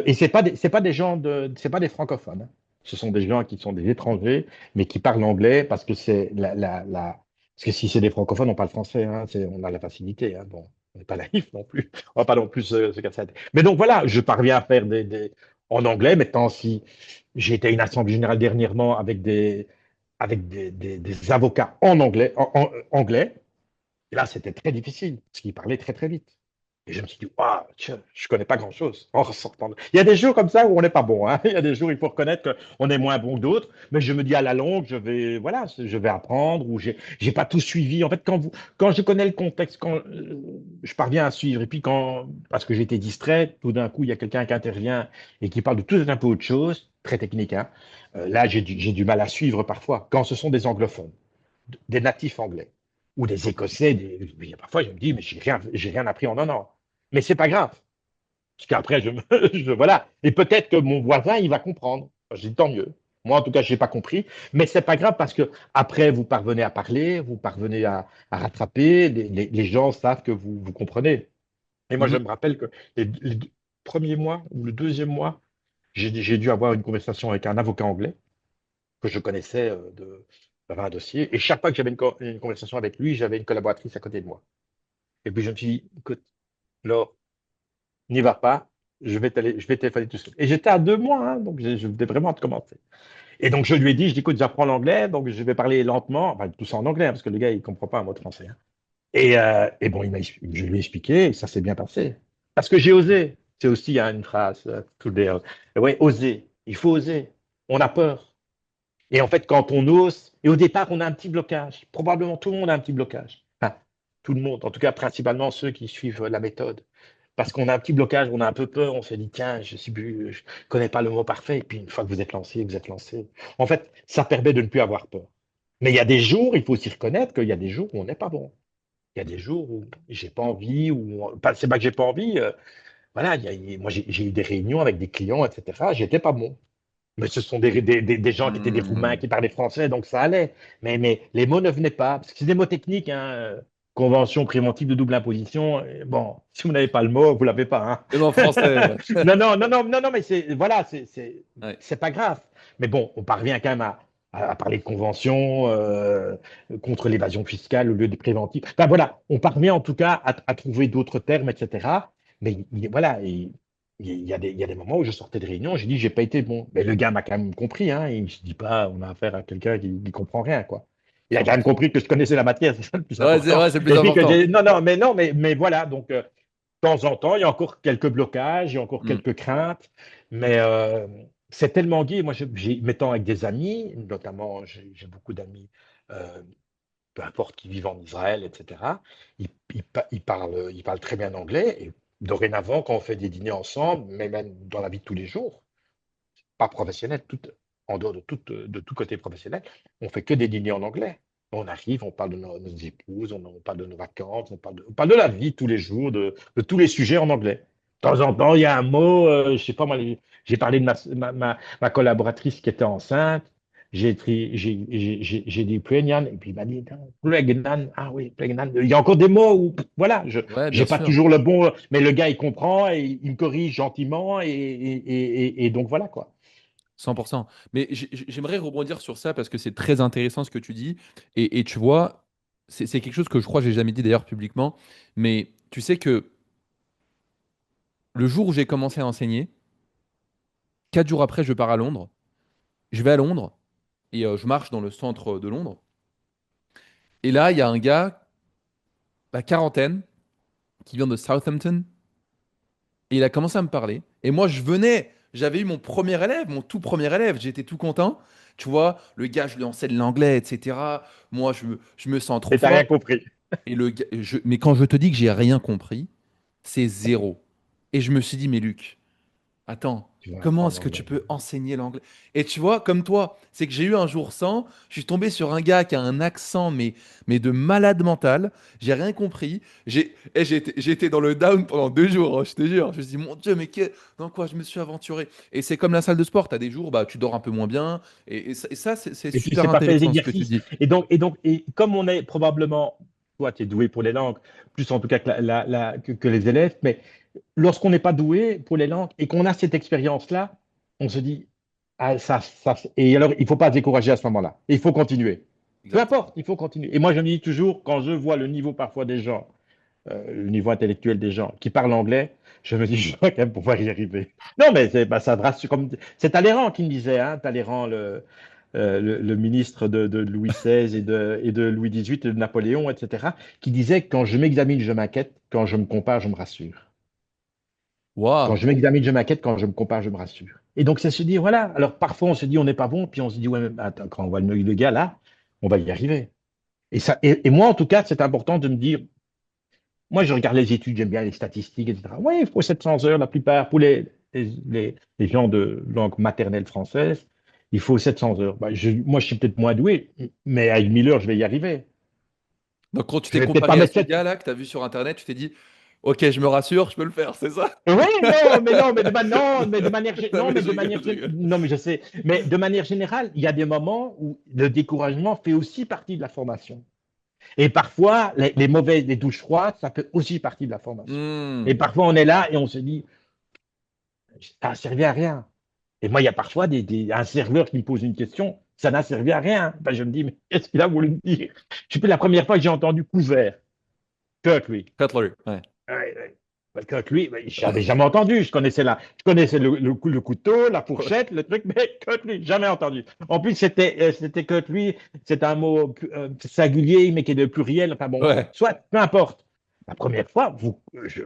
Et c'est pas des gens c'est pas des francophones, hein. Ce sont des gens qui sont des étrangers, mais qui parlent anglais parce que parce que si c'est des francophones, on parle français, hein, on a la facilité, hein. Bon, on n'est pas naïf non plus. On va pas non plus se casser la tête. Mais donc voilà, je parviens à faire en anglais. Maintenant, si j'ai été à une assemblée générale dernièrement avec des avocats en anglais, anglais, et là, c'était très difficile parce qu'ils parlaient très, très vite. Et je me suis dit, waouh, tiens, je connais pas grand-chose en ressortant. Il y a des jours comme ça où on n'est pas bon, hein. Il y a des jours, il faut reconnaître qu'on est moins bon que d'autres. Mais je me dis, à la longue, voilà, je vais apprendre ou j'ai pas tout suivi. En fait, quand je connais le contexte, quand je parviens à suivre, et puis parce que j'ai été distrait, tout d'un coup, il y a quelqu'un qui intervient et qui parle de tout un peu autre chose, très technique, hein. Là, j'ai du mal à suivre parfois. Quand ce sont des anglophones, des natifs anglais ou des Écossais. Parfois, je me dis, mais j'ai rien appris en un an. Mais c'est pas grave, parce qu'après, voilà. Et peut-être que mon voisin, il va comprendre. Je dis tant mieux. Moi, en tout cas, je n'ai pas compris. Mais c'est pas grave parce que après, vous parvenez à parler, vous parvenez à rattraper. Les gens savent que vous comprenez. Et moi, je Mhm. me rappelle que les deux premiers mois ou le deuxième mois, j'ai dû avoir une conversation avec un avocat anglais que je connaissais j'avais un dossier. Et chaque fois que j'avais une conversation avec lui, j'avais une collaboratrice à côté de moi. Et puis je me suis dit, écoute, Laure, n'y va pas, je vais téléphoner tout seul. Et j'étais à 2 mois, hein, donc je venais vraiment de commencer. Et donc je lui ai dit, je dis, écoute, j'apprends l'anglais, donc je vais parler lentement, enfin tout ça en anglais, hein, parce que le gars, il comprend pas un mot de français, hein. Et bon, je lui ai expliqué, et ça s'est bien passé. Parce que j'ai osé. C'est aussi hein, une phrase, ouais, oser. Il faut oser. On a peur. Et en fait, quand on ose, et au départ, on a un petit blocage. Probablement tout le monde a un petit blocage. Enfin, tout le monde, en tout cas, principalement ceux qui suivent la méthode. Parce qu'on a un petit blocage, on a un peu peur, on se dit, tiens, je connais pas le mot parfait. Et puis, une fois que vous êtes lancé, vous êtes lancé. En fait, ça permet de ne plus avoir peur. Mais il y a des jours, il faut aussi reconnaître qu'il y a des jours où on n'est pas bon. Il y a des jours où j'ai pas envie, c'est pas que j'ai pas envie. Voilà, moi, j'ai eu des réunions avec des clients, etc. J'étais pas bon. Mais ce sont des gens qui étaient des Roumains Hmm. qui parlaient français, donc ça allait. Mais les mots ne venaient pas. Parce que c'est des mots techniques, hein. Convention préventive de double imposition. Bon, si vous n'avez pas le mot, vous l'avez pas, Même en hein. français. Non, non, non, non, non, non, mais voilà, Ouais. c'est pas grave. Mais bon, on parvient quand même à parler de convention contre l'évasion fiscale au lieu des préventifs. Enfin voilà, on parvient en tout cas à trouver d'autres termes, etc. Mais voilà, il y a des moments où je sortais de réunion, j'ai dit, j'ai pas été bon. Mais le gars m'a quand même compris, hein. Il se dit pas, on a affaire à quelqu'un qui comprend rien, quoi. Il a quand même 100%. compris que je connaissais la matière, c'est ça le plus Ouais, c'est important. ouais, c'est le plus Et puis que important. non, non, mais voilà. Donc, de temps en temps, il y a encore quelques blocages, il y a encore Hmm. quelques craintes, mais c'est tellement gai. Moi, mettant avec des amis, notamment, j'ai beaucoup d'amis, euh, peu importe qui vivent en Israël, etc. Ils parlent très bien anglais. Et dorénavant, quand on fait des dîners ensemble, mais même dans la vie de tous les jours, pas professionnel, en dehors de tout côté professionnel, on fait que des dîners en anglais. On arrive, on parle de nos épouses, on parle de nos vacances, on parle de la vie tous les jours, de tous les sujets en anglais. De temps en temps, il y a un mot, je sais pas, moi, j'ai parlé de ma collaboratrice qui était enceinte. J'ai dit pregnant, et puis il m'a dit pregnant, ah oui, pregnant. Il y a encore des mots où, voilà, je Ouais, bien j'ai pas sûr. toujours le bon, mais le gars il comprend et il me corrige gentiment, et donc voilà quoi. 100%. Mais j'aimerais rebondir sur ça parce que c'est très intéressant ce que tu dis. Et tu vois, c'est quelque chose que je crois que j'ai jamais dit d'ailleurs publiquement. Mais tu sais que le jour où j'ai commencé à enseigner, 4 jours après, je pars à Londres. Je vais à Londres et je marche dans le centre de Londres. Et là, il y a un gars, la quarantaine, qui vient de Southampton. Et il a commencé à me parler. Et moi, j'avais eu mon premier élève, mon tout premier élève. J'étais tout content. Tu vois, le gars, je lui enseigne l'anglais, etc. Moi, je me sens trop Et t'as rien fort. compris. Et mais quand je te dis que j'ai rien compris, c'est zéro. Et je me suis dit, mais Luc, attends, Tu vas comment apprendre est-ce que tu l'anglais. peux enseigner l'anglais? Et tu vois, comme toi, c'est que j'ai eu un jour sans, je suis tombé sur un gars qui a un accent, mais de malade mental. J'ai rien compris. J'ai été dans le down pendant 2 jours, hein, je te jure. Je me suis dit, mon Dieu, dans quoi je me suis aventuré? Et c'est comme la salle de sport, tu as des jours, bah, tu dors un peu moins bien. Et ça, c'est Et puis, super c'est pas fait les intéressant ce que tu exercices. dis. Et comme on est probablement, toi, tu es doué pour les langues, plus en tout cas que, que les élèves, mais lorsqu'on n'est pas doué pour les langues et qu'on a cette expérience-là, on se dit, ah, et alors, il ne faut pas se décourager à ce moment-là. Il faut continuer. Peu Exact. importe, il faut continuer. Et moi, je me dis toujours, quand je vois le niveau parfois des gens, le niveau intellectuel des gens qui parlent anglais, je me dis, je dois quand même pouvoir y arriver. Non, mais bah, ça te rassure. C'est Talleyrand qui me disait, hein, Talleyrand, le ministre de Louis XVI et de Louis XVIII et de Napoléon, etc., qui disait, quand je m'examine, je m'inquiète, quand je me compare, je me rassure. Quand Waouh. je m'examine, je m'inquiète, quand je me compare, je me rassure. Et donc, c'est se dire, voilà, alors parfois on se dit on n'est pas bon, puis on se dit, ouais, mais attends, quand on voit le gars là, on va y arriver. Et moi, en tout cas, c'est important de me dire, moi, je regarde les études, j'aime bien les statistiques, etc. Oui, il faut 700 heures, la plupart, pour les gens de langue maternelle française, il faut 700 heures. Bah, moi, je suis peut-être moins doué, mais à 1 000 heures, je vais y arriver. Donc, quand tu Je t'es vais peut-être pas comparé à mettre ce 7. gars-là que tu as vu sur Internet, tu t'es dit, OK, je me rassure, je peux le faire, c'est ça? Oui, non, non, mais de manière, Non, non, mais mais je rigole, je rigole. non, mais je sais, mais de manière générale, il y a des moments où le découragement fait aussi partie de la formation. Et parfois, les douches froides, ça fait aussi partie de la formation. Et Hmm. parfois, on est là et on se dit, ça n'a servi à rien. Et moi, il y a parfois un serveur qui me pose une question, ça n'a servi à rien. Ben, je me dis, mais qu'est-ce qu'il a voulu me dire? Je sais plus, la première fois que j'ai entendu couvert, Kirk, lui. Cutlery, ouais. Ouais, ouais. Ben, Kirk, lui, ben, je n'avais jamais entendu. Je connaissais le couteau, la Ouais. fourchette, le truc, mais Kirk, lui, jamais entendu. En plus, c'était Kirk, lui, c'est un mot singulier, mais qui est de pluriel. Enfin bon, Ouais. soit, peu importe. La première fois,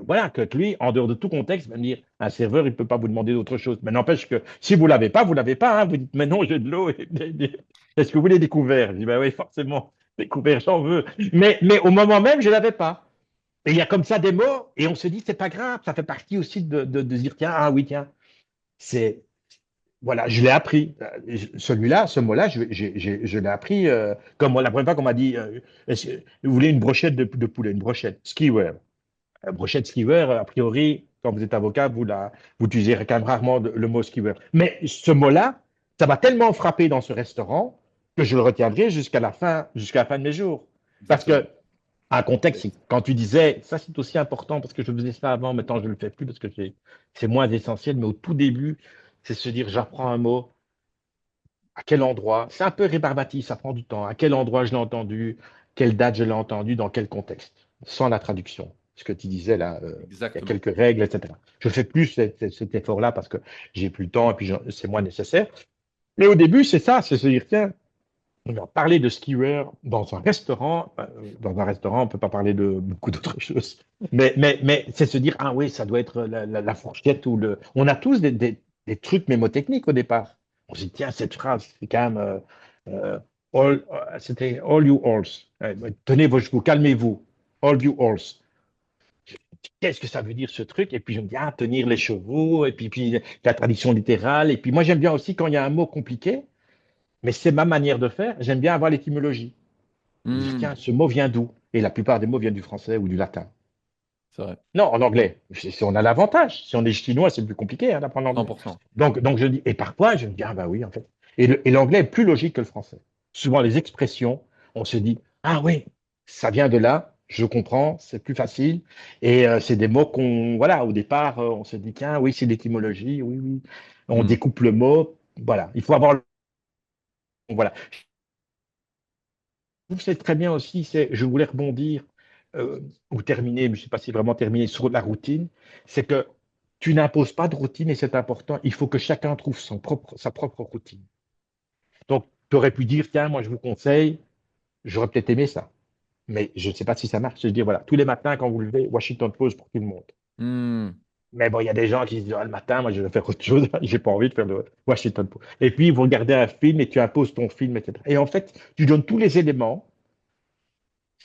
voilà, que lui, en dehors de tout contexte, va me dire, un serveur, il ne peut pas vous demander d'autre chose. Mais n'empêche que si vous ne l'avez pas, vous ne l'avez pas. Hein. Vous dites, mais non, j'ai de l'eau. Est-ce que vous voulez des couverts? Je dis, ben oui, forcément, des couverts, j'en veux. Mais au moment même, je ne l'avais pas. Et il y a comme ça des mots, et on se dit, c'est pas grave. Ça fait partie aussi de dire, tiens, ah oui, tiens, c'est, voilà, je l'ai appris. Celui-là, ce mot-là, je l'ai appris comme la première fois qu'on m'a dit, est-ce que vous voulez une brochette de poulet, une brochette, skewer. Brochette skewer, a priori, quand vous êtes avocat, vous utilisez quand même rarement le mot skewer. Mais ce mot-là, ça m'a tellement frappé dans ce restaurant que je le retiendrai jusqu'à la fin de mes jours. Parce Exactement. que, un contexte, quand tu disais, ça c'est aussi important parce que je faisais ça avant, maintenant je ne le fais plus parce que c'est moins essentiel, mais au tout début, c'est se dire, j'apprends un mot, à quel endroit, c'est un peu rébarbatif, ça prend du temps, à quel endroit je l'ai entendu, quelle date je l'ai entendu, dans quel contexte, sans la traduction. Ce que tu disais là, il y a Exactement. quelques règles, etc. Je fais plus cet effort-là parce que j'ai plus le temps et puis c'est moins nécessaire. Mais au début, c'est ça, c'est se dire, tiens, on va parler de skieur dans un restaurant. Dans un restaurant, on ne peut pas parler de beaucoup d'autres choses. Mais c'est se dire, ah oui, ça doit être la fourchette ou le. On a tous des trucs mémotechniques au départ. On se dit, tiens, cette phrase, c'est quand même. Euh, c'était all you alls. Tenez vos chevaux, calmez-vous. All you alls. Qu'est-ce que ça veut dire ce truc? Et puis je me dis, ah, tenir les chevaux, et puis la tradition littérale. Et puis moi, j'aime bien aussi quand il y a un mot compliqué, mais c'est ma manière de faire, j'aime bien avoir l'étymologie. Dire, Hmm. tiens, ce mot vient d'où? Et la plupart des mots viennent du français ou du latin. C'est vrai. Non, en anglais. Si on a l'avantage. Si on est chinois, c'est plus compliqué d'apprendre l'anglais. 100%. Donc je dis, et parfois, je me dis, ah bah oui, en fait. Et l'anglais est plus logique que le français. Souvent, les expressions, on se dit, ah oui, ça vient de là, je comprends, c'est plus facile. Et c'est des mots voilà, au départ, on se dit, tiens, oui, c'est l'étymologie, oui, oui. On Hmm. découpe le mot, voilà. Il faut avoir, voilà. Je trouve que c'est très bien aussi, je voulais rebondir ou terminer, je ne sais pas si vraiment terminer sur la routine, c'est que tu n'imposes pas de routine et c'est important. Il faut que chacun trouve sa propre routine. Donc, tu aurais pu dire, tiens, moi je vous conseille, j'aurais peut-être aimé ça, mais je ne sais pas si ça marche. Je veux dire, voilà, tous les matins quand vous levez, Washington Post pour tout le monde. Hmm. Mais bon, il y a des gens qui se disent, ah, le matin, moi je vais faire autre chose, j'ai pas envie de faire le Washington Post. Et puis, vous regardez un film et tu imposes ton film, etc. Et en fait, tu donnes tous les éléments.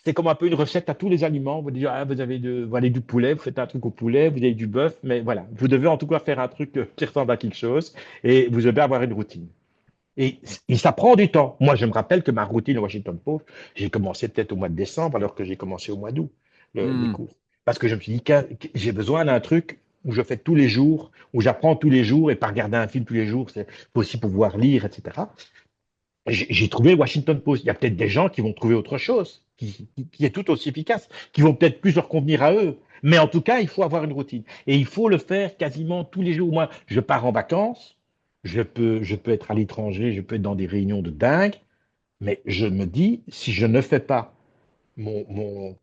C'est comme un peu une recette à tous les aliments. Vous dites, ah, vous avez du poulet, vous faites un truc au poulet, vous avez du bœuf, mais voilà. Vous devez en tout cas faire un truc qui ressemble à quelque chose et vous devez avoir une routine. Et ça prend du temps. Moi, je me rappelle que ma routine au Washington Post, j'ai commencé peut-être au mois de décembre alors que j'ai commencé au mois d'août les Hmm. cours. Parce que je me suis dit que j'ai besoin d'un truc où je fais tous les jours, où j'apprends tous les jours et pas regarder un film tous les jours, c'est aussi pouvoir lire, etc. J'ai trouvé le Washington Post. Il y a peut-être des gens qui vont trouver autre chose, qui est tout aussi efficace, qui vont peut-être plus leur convenir à eux. Mais en tout cas, il faut avoir une routine. Et il faut le faire quasiment tous les jours. Moi, je pars en vacances, je peux être à l'étranger, je peux être dans des réunions de dingue, mais je me dis, si je ne fais pas mon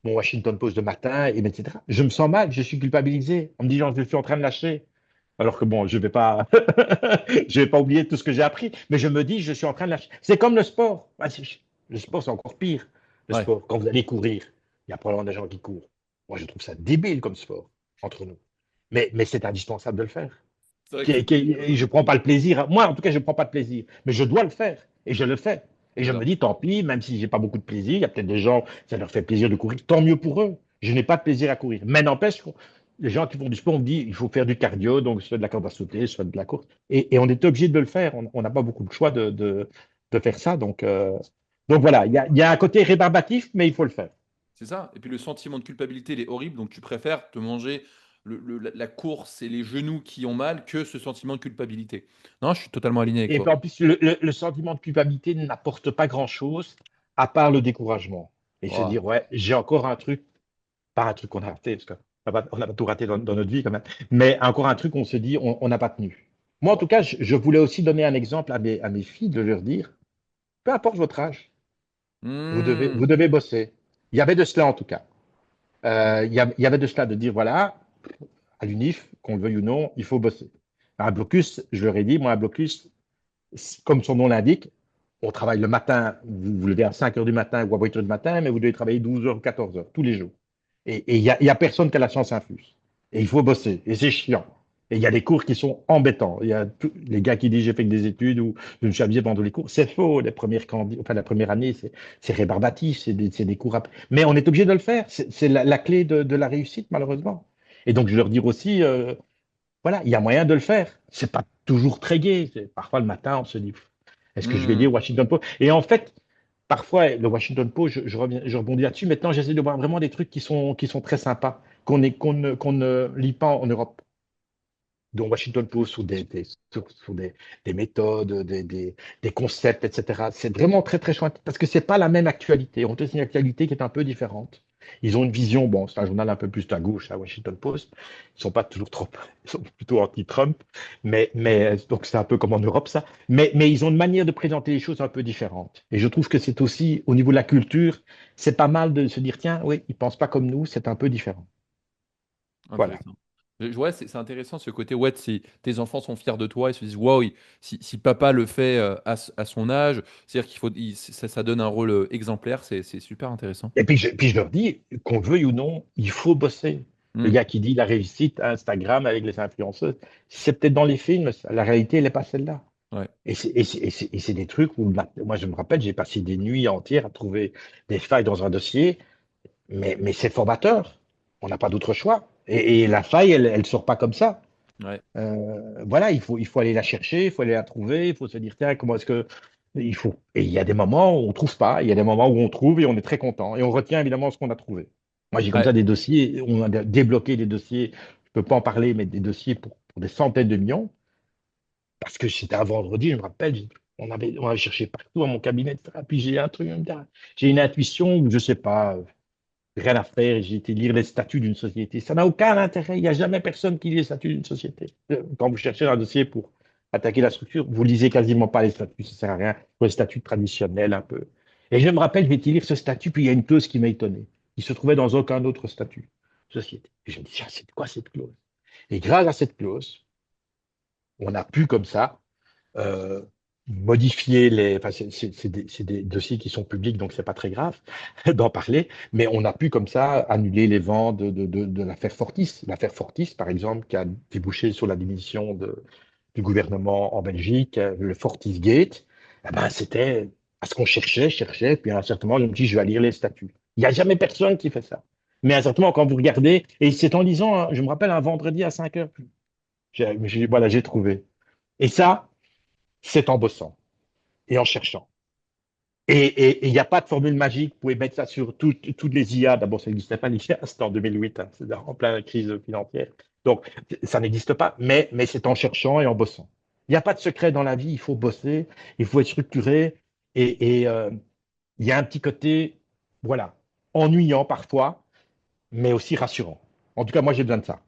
Washington Post de matin, et etc., je me sens mal, je suis culpabilisé. On me dit, genre, je suis en train de lâcher. Alors que bon, je vais pas, je vais pas oublier tout ce que j'ai appris, mais je me dis, je suis en train de lâcher. C'est comme le sport. Le sport, c'est encore pire. Le Ouais, sport, quand vous allez courir, il y a probablement des gens qui courent. Moi, je trouve ça débile comme sport, entre nous. Mais c'est indispensable de le faire. c'est vrai que c'est Et je prends pas le plaisir. Moi, en tout cas, je prends pas de plaisir. Mais je dois le faire. Et je le fais. Et je me d'accord. dis, tant pis, même si j'ai pas beaucoup de plaisir, il y a peut-être des gens, ça leur fait plaisir de courir, tant mieux pour eux. Je n'ai pas de plaisir à courir. Mais n'empêche, les gens qui font du sport, on me dit, il faut faire du cardio, donc soit de la corde à sauter, soit de la course. Et on est obligé de le faire. On n'a pas beaucoup de choix de faire ça. Donc voilà, il y a un côté rébarbatif, mais il faut le faire. C'est ça. Et puis le sentiment de culpabilité, il est horrible, donc tu préfères te manger la course et les genoux qui ont mal que ce sentiment de culpabilité. Non, je suis totalement aligné avec Et toi. puis en plus, le sentiment de culpabilité n'apporte pas grand-chose à part le découragement. Et se Wow. dire, ouais, j'ai encore un truc, pas un truc qu'on a raté, parce qu'on n'a pas tout raté dans notre vie quand même, mais encore un truc où on se dit, on n'a pas tenu. Moi, en tout cas, je voulais aussi donner un exemple à mes filles de leur dire, peu importe votre âge, Hmm. vous devez bosser. Il y avait de cela en tout cas. Il y avait de cela de dire, voilà, à l'UNIF, qu'on le veuille ou non, il faut bosser. Un blocus, je leur ai dit, moi, un blocus, comme son nom l'indique, on travaille le matin, vous vous levez à 5 heures du matin ou à 8 heures du matin, mais vous devez travailler 12 heures ou 14 heures tous les jours. Et il y a personne qui a la chance infuse. Et il faut bosser. Et c'est chiant. Et il y a des cours qui sont embêtants. Il y a les gars qui disent j'ai fait que des études ou je me suis amusé pendant les cours. C'est faux. Enfin, la première année, c'est rébarbatif. C'est des cours. Mais on est obligé de le faire. C'est la clé de la réussite, malheureusement. Et donc, je leur dire aussi, voilà, il y a moyen de le faire. C'est pas toujours très gai. Parfois, le matin, on se dit, est-ce que je vais Hmm. lire Washington Post? Et en fait, parfois, le Washington Post, je rebondis là-dessus. Maintenant, j'essaie de voir vraiment des trucs qui sont très sympas, qu'on ne lit pas en Europe, dont Washington Post, sur des méthodes, des concepts, etc. C'est vraiment très, très chouette parce que c'est pas la même actualité. On te une actualité qui est un peu différente. Ils ont une vision, bon, c'est un journal un peu plus à gauche, à Washington Post. Ils sont pas toujours trop, ils sont plutôt anti-Trump, mais donc c'est un peu comme en Europe, ça. Mais ils ont une manière de présenter les choses un peu différente. Et je trouve que c'est aussi, au niveau de la culture, c'est pas mal de se dire, tiens, oui, ils pensent pas comme nous, c'est un peu différent. Voilà. Intéressant. Ouais, c'est intéressant ce côté, ouais, tes enfants sont fiers de toi, ils se disent, waouh, si papa le fait à son âge, c'est-à-dire ça donne un rôle exemplaire, c'est super intéressant. Et puis je leur dis, qu'on veuille ou non, il faut bosser. Le Hmm. gars qui dit la réussite à Instagram avec les influenceuses, c'est peut-être dans les films, la réalité, elle n'est pas celle-là. Ouais. Et c'est des trucs où, moi, je me rappelle, j'ai passé des nuits entières à trouver des failles dans un dossier, mais c'est formateur. On n'a pas d'autre choix. Et la faille, elle ne sort pas comme ça. Ouais. Voilà, il faut aller la chercher, il faut aller la trouver, il faut se dire, tiens, comment est-ce que. Il faut. Et il y a des moments où on ne trouve pas, il y a des moments où on trouve et on est très content. Et on retient évidemment ce qu'on a trouvé. Moi, j'ai comme Ouais. ça des dossiers, on a débloqué des dossiers, je ne peux pas en parler, mais des dossiers pour des centaines de millions. Parce que c'était un vendredi, je me rappelle, on avait cherché partout à mon cabinet, etc. Puis j'ai un truc, j'ai une intuition où je ne sais pas, rien à faire, et j'ai été lire les statuts d'une société. Ça n'a aucun intérêt. Il n'y a jamais personne qui lit les statuts d'une société. Quand vous cherchez un dossier pour attaquer la structure, vous lisez quasiment pas les statuts, ça sert à rien. Les statuts traditionnels un peu. Et je me rappelle, je vais lire ce statut, puis il y a une clause qui m'a étonné. Il se trouvait dans aucun autre statut société. Et je me dis, tiens, c'est quoi cette clause? Et grâce à cette clause, on a pu comme ça euh, modifier les. Enfin, c'est des dossiers qui sont publics, donc c'est pas très grave d'en parler. Mais on a pu comme ça annuler les vents de l'affaire Fortis. L'affaire Fortis, par exemple, qui a débouché sur la démission du gouvernement en Belgique, le Fortis Gate. Eh ben, c'était parce qu'on cherchait, puis à un certain moment, je me dis, je vais lire les statuts. Il n'y a jamais personne qui fait ça. Mais à un certain moment, quand vous regardez, et c'est en lisant, hein, je me rappelle un vendredi à 5 heures, voilà, j'ai trouvé. Et ça, c'est en bossant et en cherchant. Et il n'y a pas de formule magique. Vous pouvez mettre ça sur toutes les IA. D'abord, ça n'existait pas, l'IA, c'était en 2008, hein, c'est en pleine crise financière. Donc, ça n'existe pas, mais c'est en cherchant et en bossant. Il n'y a pas de secret dans la vie, il faut bosser, il faut être structuré. Et il y a un petit côté, voilà, ennuyant parfois, mais aussi rassurant. En tout cas, moi, j'ai besoin de ça.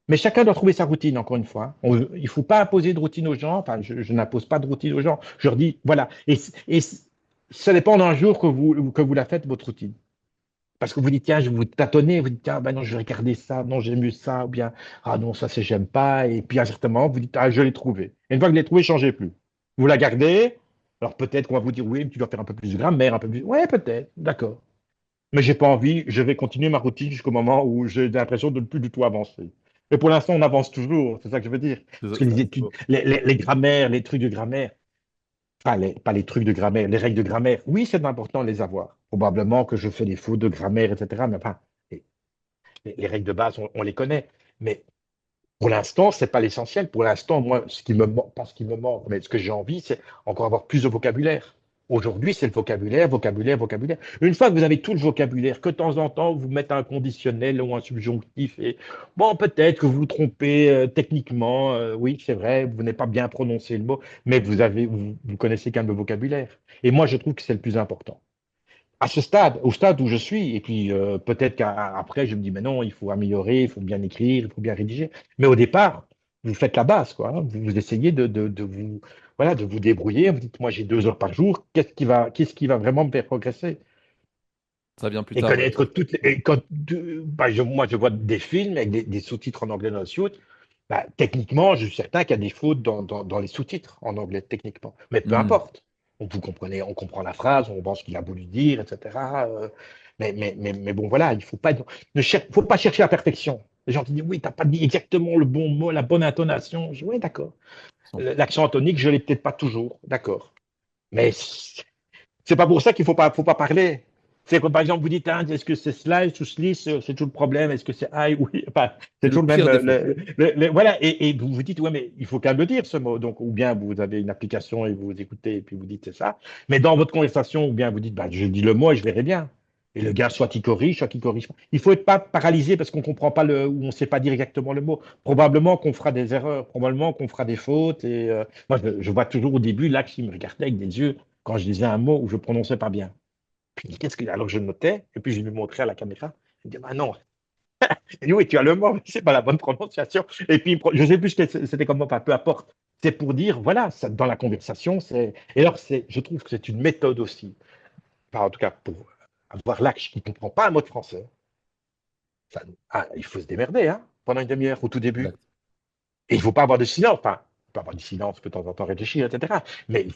Mais chacun doit trouver sa routine, encore une fois. Il ne faut pas imposer de routine aux gens. Enfin, je n'impose pas de routine aux gens. Je leur dis, voilà. Et ce n'est pas en un jour que vous la faites, votre routine. Parce que vous dites, tiens, je vais vous tâtonnez, vous dites, tiens, ben non, je vais regarder ça, non, j'aime mieux ça, ou bien, ah non, ça, c'est j'aime pas. Et puis, à un certain moment, vous dites, ah, je l'ai trouvé. Et une fois que vous l'avez trouvé, changez plus. Vous la gardez. Alors, peut-être qu'on va vous dire, oui, mais tu dois faire un peu plus de grammaire, un peu plus. Ouais, peut-être, d'accord. Mais j'ai pas envie, je vais continuer ma routine jusqu'au moment où j'ai l'impression de ne plus du tout avancer. Mais pour l'instant, on avance toujours, c'est ça que je veux dire. Parce que les C'est études, beau. les grammaires, les trucs de grammaire, pas les trucs de grammaire, les règles de grammaire, oui, c'est important de les avoir. Probablement que je fais des fautes de grammaire, etc. Mais enfin, les, les règles de base, on les connaît. Mais pour l'instant, c'est pas l'essentiel. Pour l'instant, moi, ce qui me manque, pas ce qui me manque, mais ce que j'ai envie, c'est encore avoir plus de vocabulaire. Aujourd'hui, c'est le vocabulaire, vocabulaire, vocabulaire. Une fois que vous avez tout le vocabulaire, que de temps en temps, vous mettez un conditionnel ou un subjonctif, et bon, peut-être que vous vous trompez techniquement, oui, c'est vrai, vous n'avez pas bien prononcé le mot, mais vous connaissez quand même le vocabulaire. Et moi, je trouve que c'est le plus important à ce stade, au stade où je suis, et puis peut-être qu'après, je me dis, mais non, il faut améliorer, il faut bien écrire, il faut bien rédiger. Mais au départ, vous faites la base, quoi, hein. Vous essayez de vous, voilà, de vous débrouiller. Vous dites, moi, j'ai 2 heures par jour, qu'est-ce qui va vraiment me faire progresser? Ça vient plus Et tard, ouais. connaître toutes les, et bah, moi, je vois des films avec des sous-titres en anglais dans le sous. Bah, techniquement, je suis certain qu'il y a des fautes dans les sous-titres en anglais, techniquement. Mais peu Hmm. importe. Vous comprenez, on comprend la phrase, on pense ce qu'il a voulu dire, etc. Mais bon, voilà, il faut pas, faut pas chercher la perfection. Les gens qui disent, oui, tu n'as pas dit exactement le bon mot, la bonne intonation. Je dis, oui, d'accord. L'accent tonique, je ne l'ai peut-être pas toujours, d'accord. Mais c'est pas pour ça qu'il faut pas parler. C'est comme par exemple, vous dites, hein, est-ce que c'est slice ou slice, c'est toujours le problème, est-ce que c'est I, oui, enfin, c'est C'est le toujours le même. pire défaut. Voilà, et vous vous dites, ouais, mais il faut quand même le dire ce mot. Donc, ou bien vous avez une application et vous écoutez et puis vous dites c'est ça. Mais dans votre conversation, ou bien vous dites, bah, je dis le mot et je verrai bien. Et le gars, soit il corrige pas. Il faut être pas paralysé parce qu'on comprend pas ou on sait pas dire exactement le mot. Probablement qu'on fera des erreurs, probablement qu'on fera des fautes. Et moi, je vois toujours au début, là, qui me regardait avec des yeux quand je disais un mot où je prononçais pas bien. Puis, qu'est-ce que. Alors, je notais, et puis je lui montrais à la caméra. Il me dit, bah non. Il dit, oui, tu as le mot, mais c'est pas la bonne prononciation. Et puis, je sais plus ce que c'était comme mot, enfin, peu importe. C'est pour dire, voilà, ça, dans la conversation, c'est. Et alors, je trouve que c'est une méthode aussi. Enfin, en tout cas, pour avoir l'axe qui ne comprend pas un mot de français, il faut se démerder, hein, pendant une demi-heure au tout début. Exact. Et il ne faut pas avoir de silence. Enfin, il peut avoir du silence, de temps en temps réfléchir, etc. Mais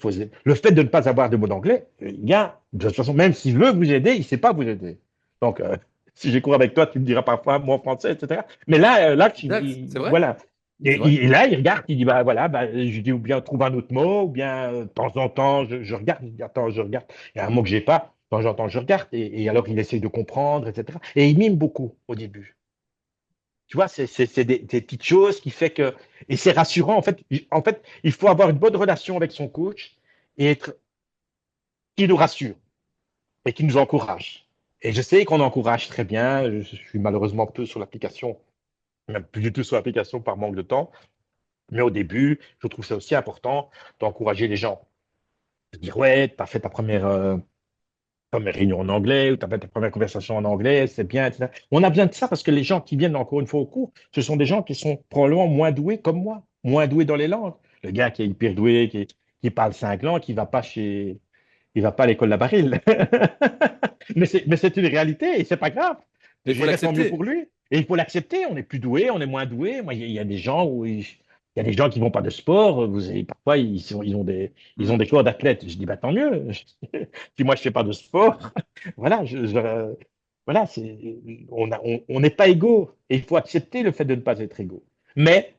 le fait de ne pas avoir de mots d'anglais, il y a, de toute façon, même s'il veut vous aider, il ne sait pas vous aider. Donc, si j'ai cours avec toi, tu me diras parfois moi français, etc. Mais là, Exact. C'est vrai. voilà. C'est vrai. Et là, il regarde, il dit, bah voilà, bah, je dis, ou bien trouve un autre mot, ou bien de temps en temps, je regarde, je dis, attends, je regarde. Il y a un mot que j'ai pas, de temps en temps, je regarde, et alors il essaye de comprendre, etc. Et il mime beaucoup au début. Tu vois, c'est des petites choses qui fait que. Et c'est rassurant. En fait, il faut avoir une bonne relation avec son coach et être qui nous rassure et qui nous encourage. Et je sais qu'on encourage très bien. Je suis malheureusement peu sur l'application, même plus du tout sur l'application par manque de temps. Mais au début, je trouve ça aussi important d'encourager les gens. De dire, ouais, tu as fait ta première réunion en anglais, ou tu as fait ta première conversation en anglais, c'est bien, etc. On a besoin de ça parce que les gens qui viennent encore une fois au cours, ce sont des gens qui sont probablement moins doués comme moi, moins doués dans les langues. Le gars qui est hyper doué, qui parle 5 langues, il va pas à l'école de la Barille. Mais c'est une réalité et c'est pas grave. Mais Je il faut dirais tant mieux l'accepter. pour lui. Et il faut l'accepter. On est plus doué, on est moins doué. Moi, il y a des gens il y a des gens qui vont pas de sport. Vous avez, parfois, ils ont Hmm. des corps d'athlète. Je dis, bah, tant mieux. Si moi, je fais pas de sport, voilà, voilà, on n'est pas égaux. Et il faut accepter le fait de ne pas être égaux. Mais,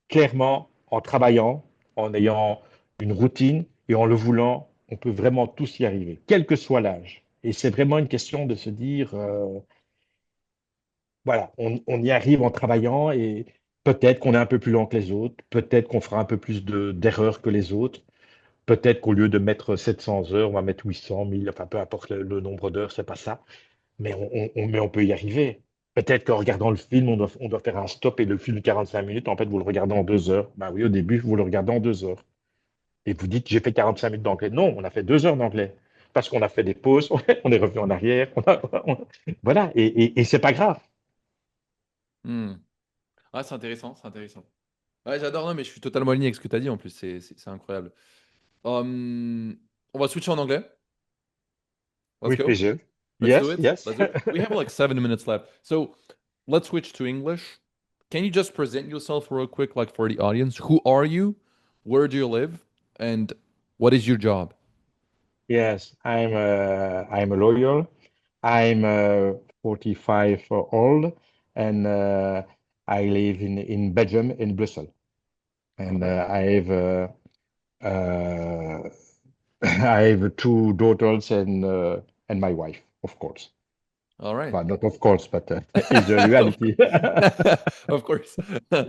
clairement, en travaillant, en ayant une routine et en le voulant, on peut vraiment tous y arriver, quel que soit l'âge. Et c'est vraiment une question de se dire, voilà, on y arrive en travaillant et peut-être qu'on est un peu plus lent que les autres, peut-être qu'on fera un peu plus d'erreurs que les autres, peut-être qu'au lieu de mettre 700 heures, on va mettre 800, 1000, enfin peu importe le nombre d'heures, c'est pas ça. Mais mais on peut y arriver. Peut-être qu'en regardant le film, on doit faire un stop et le film de 45 minutes, en fait, vous le regardez en 2 heures. Ben oui, au début, vous le regardez en 2 heures. Et vous dites, j'ai fait 45 minutes d'anglais. Non, on a fait 2 heures d'anglais. Parce qu'on a fait des pauses, on est revenu en arrière. Voilà, et c'est pas grave. Hmm. Ah, c'est intéressant, c'est intéressant. Ouais, j'adore, non, mais je suis totalement aligné avec ce que tu as dit en plus, c'est incroyable. On va switcher en anglais. Let's Oui, go. plaisir. Let's do Yes, it. yes. Let's do it. We have like 7 minutes left. So let's switch to English. Can you just present yourself real quick, like for the audience? Who are you? Where do you live? And what is your job? Yes, I'm a lawyer. I'm 45 old, and I live in Belgium, in Brussels. All And right. I have uh, I have two daughters and my wife, of course. All right. Well, not of course, but it's a Of reality. course. Of course.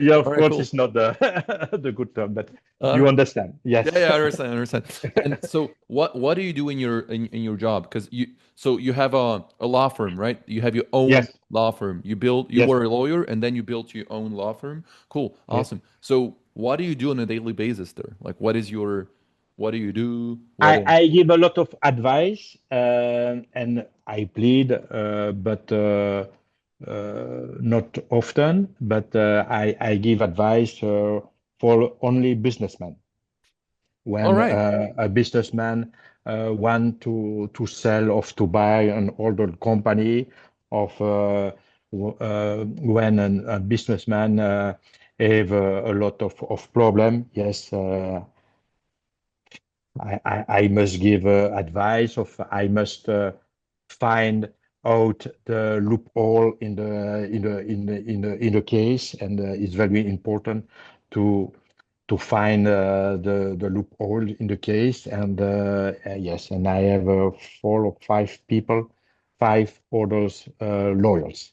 Yeah, All of right, course, cool. it's not the the good term, but All you right. understand. Yeah, Yes. yeah, I understand, I understand. And so what do you do in your job? Because you have a law firm, right? You have your own Yes. law firm. You Yes. were a lawyer and then you built your own law firm. Cool, Yes. awesome. So what do you do on a daily basis there? Like what do you do? I give a lot of advice and I plead, but not often. But I give advice for only businessmen. All When right. a businessman want to sell or to buy an older company, of when a businessman have a lot of problem. Yes, I must give advice of I must find out the loophole in the case, and it's very important to find the loophole in the case. And yes, and I have four or five people, five others lawyers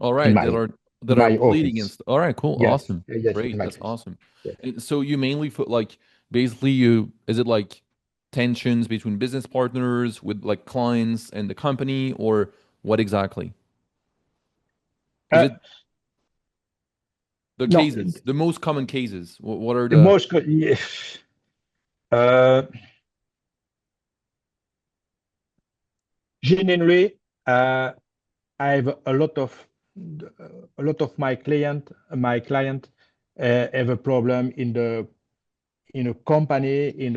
All in right, that are my pleading office. against. All right, cool, Yes, awesome, yes, in great, my that's case. awesome. Yes. And so you mainly put like basically you is it like tensions between business partners with like clients and the company, or what exactly? Is Uh, it the no, cases, the most common cases? What are the the? most yes, uh, generally, I have a lot of my client have a problem in a company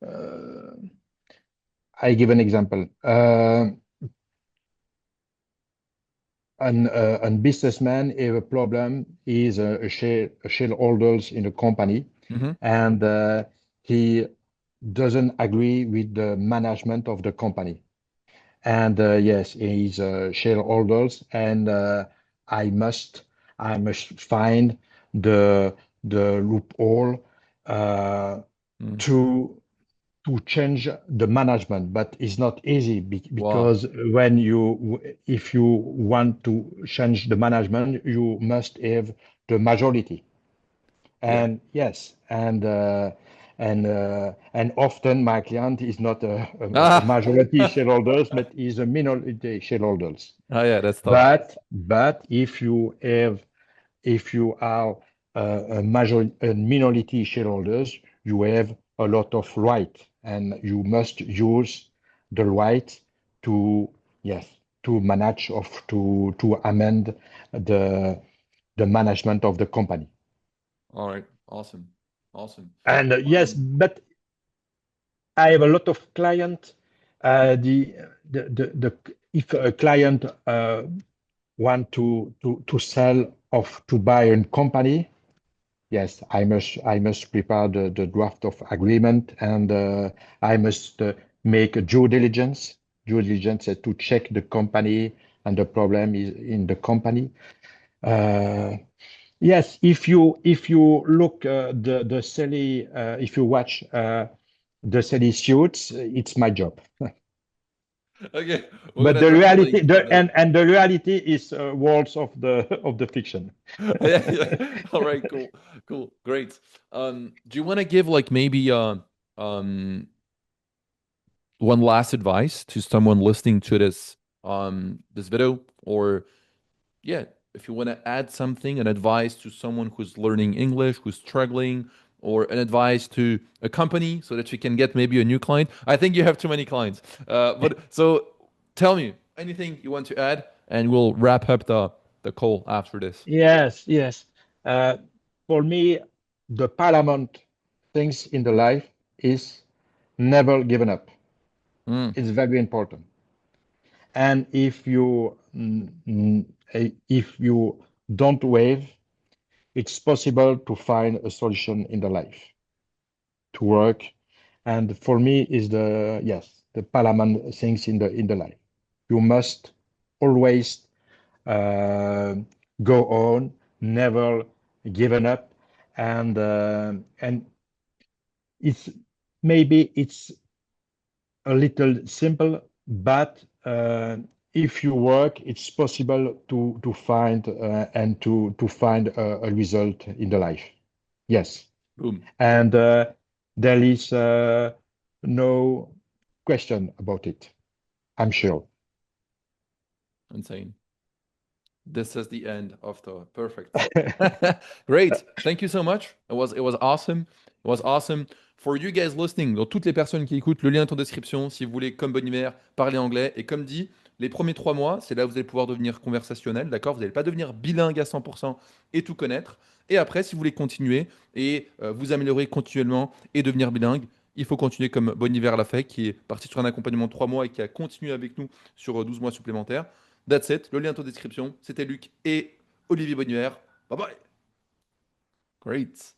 uh, I give an example. An businessman have a problem. He's a shareholders in a company, Mhm. and he doesn't agree with the management of the company. And yes, he's shareholders, and I must I must find the loophole uh, Mm. to change the management. But it's not easy Wow. because if you want to change the management, you must have the majority. Yeah. And yes, and often my client is not a Ah. majority shareholders, but is a minority shareholders. Oh yeah, that's tough. But if you are a minority shareholders, you have a lot of right, and you must use the right to, yes, to manage of to amend the management of the company. All right, awesome, awesome. And yes, Um, but I have a lot of client. The if a client want to sell of to buy a company, yes, I must prepare the draft of agreement, and I must make a due diligence to check the company and the problem is in the company. Uh, yes, if you look the Sally, if you watch the Sally suits, it's my job. okay, we're But gonna the drop a reality, link for the. and the reality is worlds of the fiction. Yeah, yeah. All right, cool, cool, great. Do you want to give like maybe um one last advice to someone listening to this video, or yeah, if you want to add something, an advice to someone who's learning English, who's struggling, or an advice to a company so that you can get maybe a new client. I think you have too many clients. But so tell me anything you want to add, and we'll wrap up the call after this. Yes, yes. Uh, for me, the paramount things in the life is never given up. Mm, It's very important. And if you don't wave, it's possible to find a solution in the life to work. And for me is the yes, the Palaman things in the life. You must always uh, go on, never given up, and it's maybe it's a little simple, but if you work, it's possible to find and to find a result in the life. Yes, Boom. and there is no question about it. I'm sure. Insane. This is the end of the perfect. Great. Thank you so much. It was awesome. It was awesome. For you guys listening, donc toutes les personnes qui écoutent, le lien est en description si vous voulez, comme Boniver, parler anglais. Et comme dit, les premiers 3 mois, c'est là où vous allez pouvoir devenir conversationnel, d'accord? Vous n'allez pas devenir bilingue à 100% et tout connaître. Et après, si vous voulez continuer et vous améliorer continuellement et devenir bilingue, il faut continuer comme Boniver l'a fait, qui est parti sur un accompagnement de 3 mois et qui a continué avec nous sur 12 mois supplémentaires. That's it. Le lien est en description. C'était Luc et Olivier Bonnier. Bye bye. Great.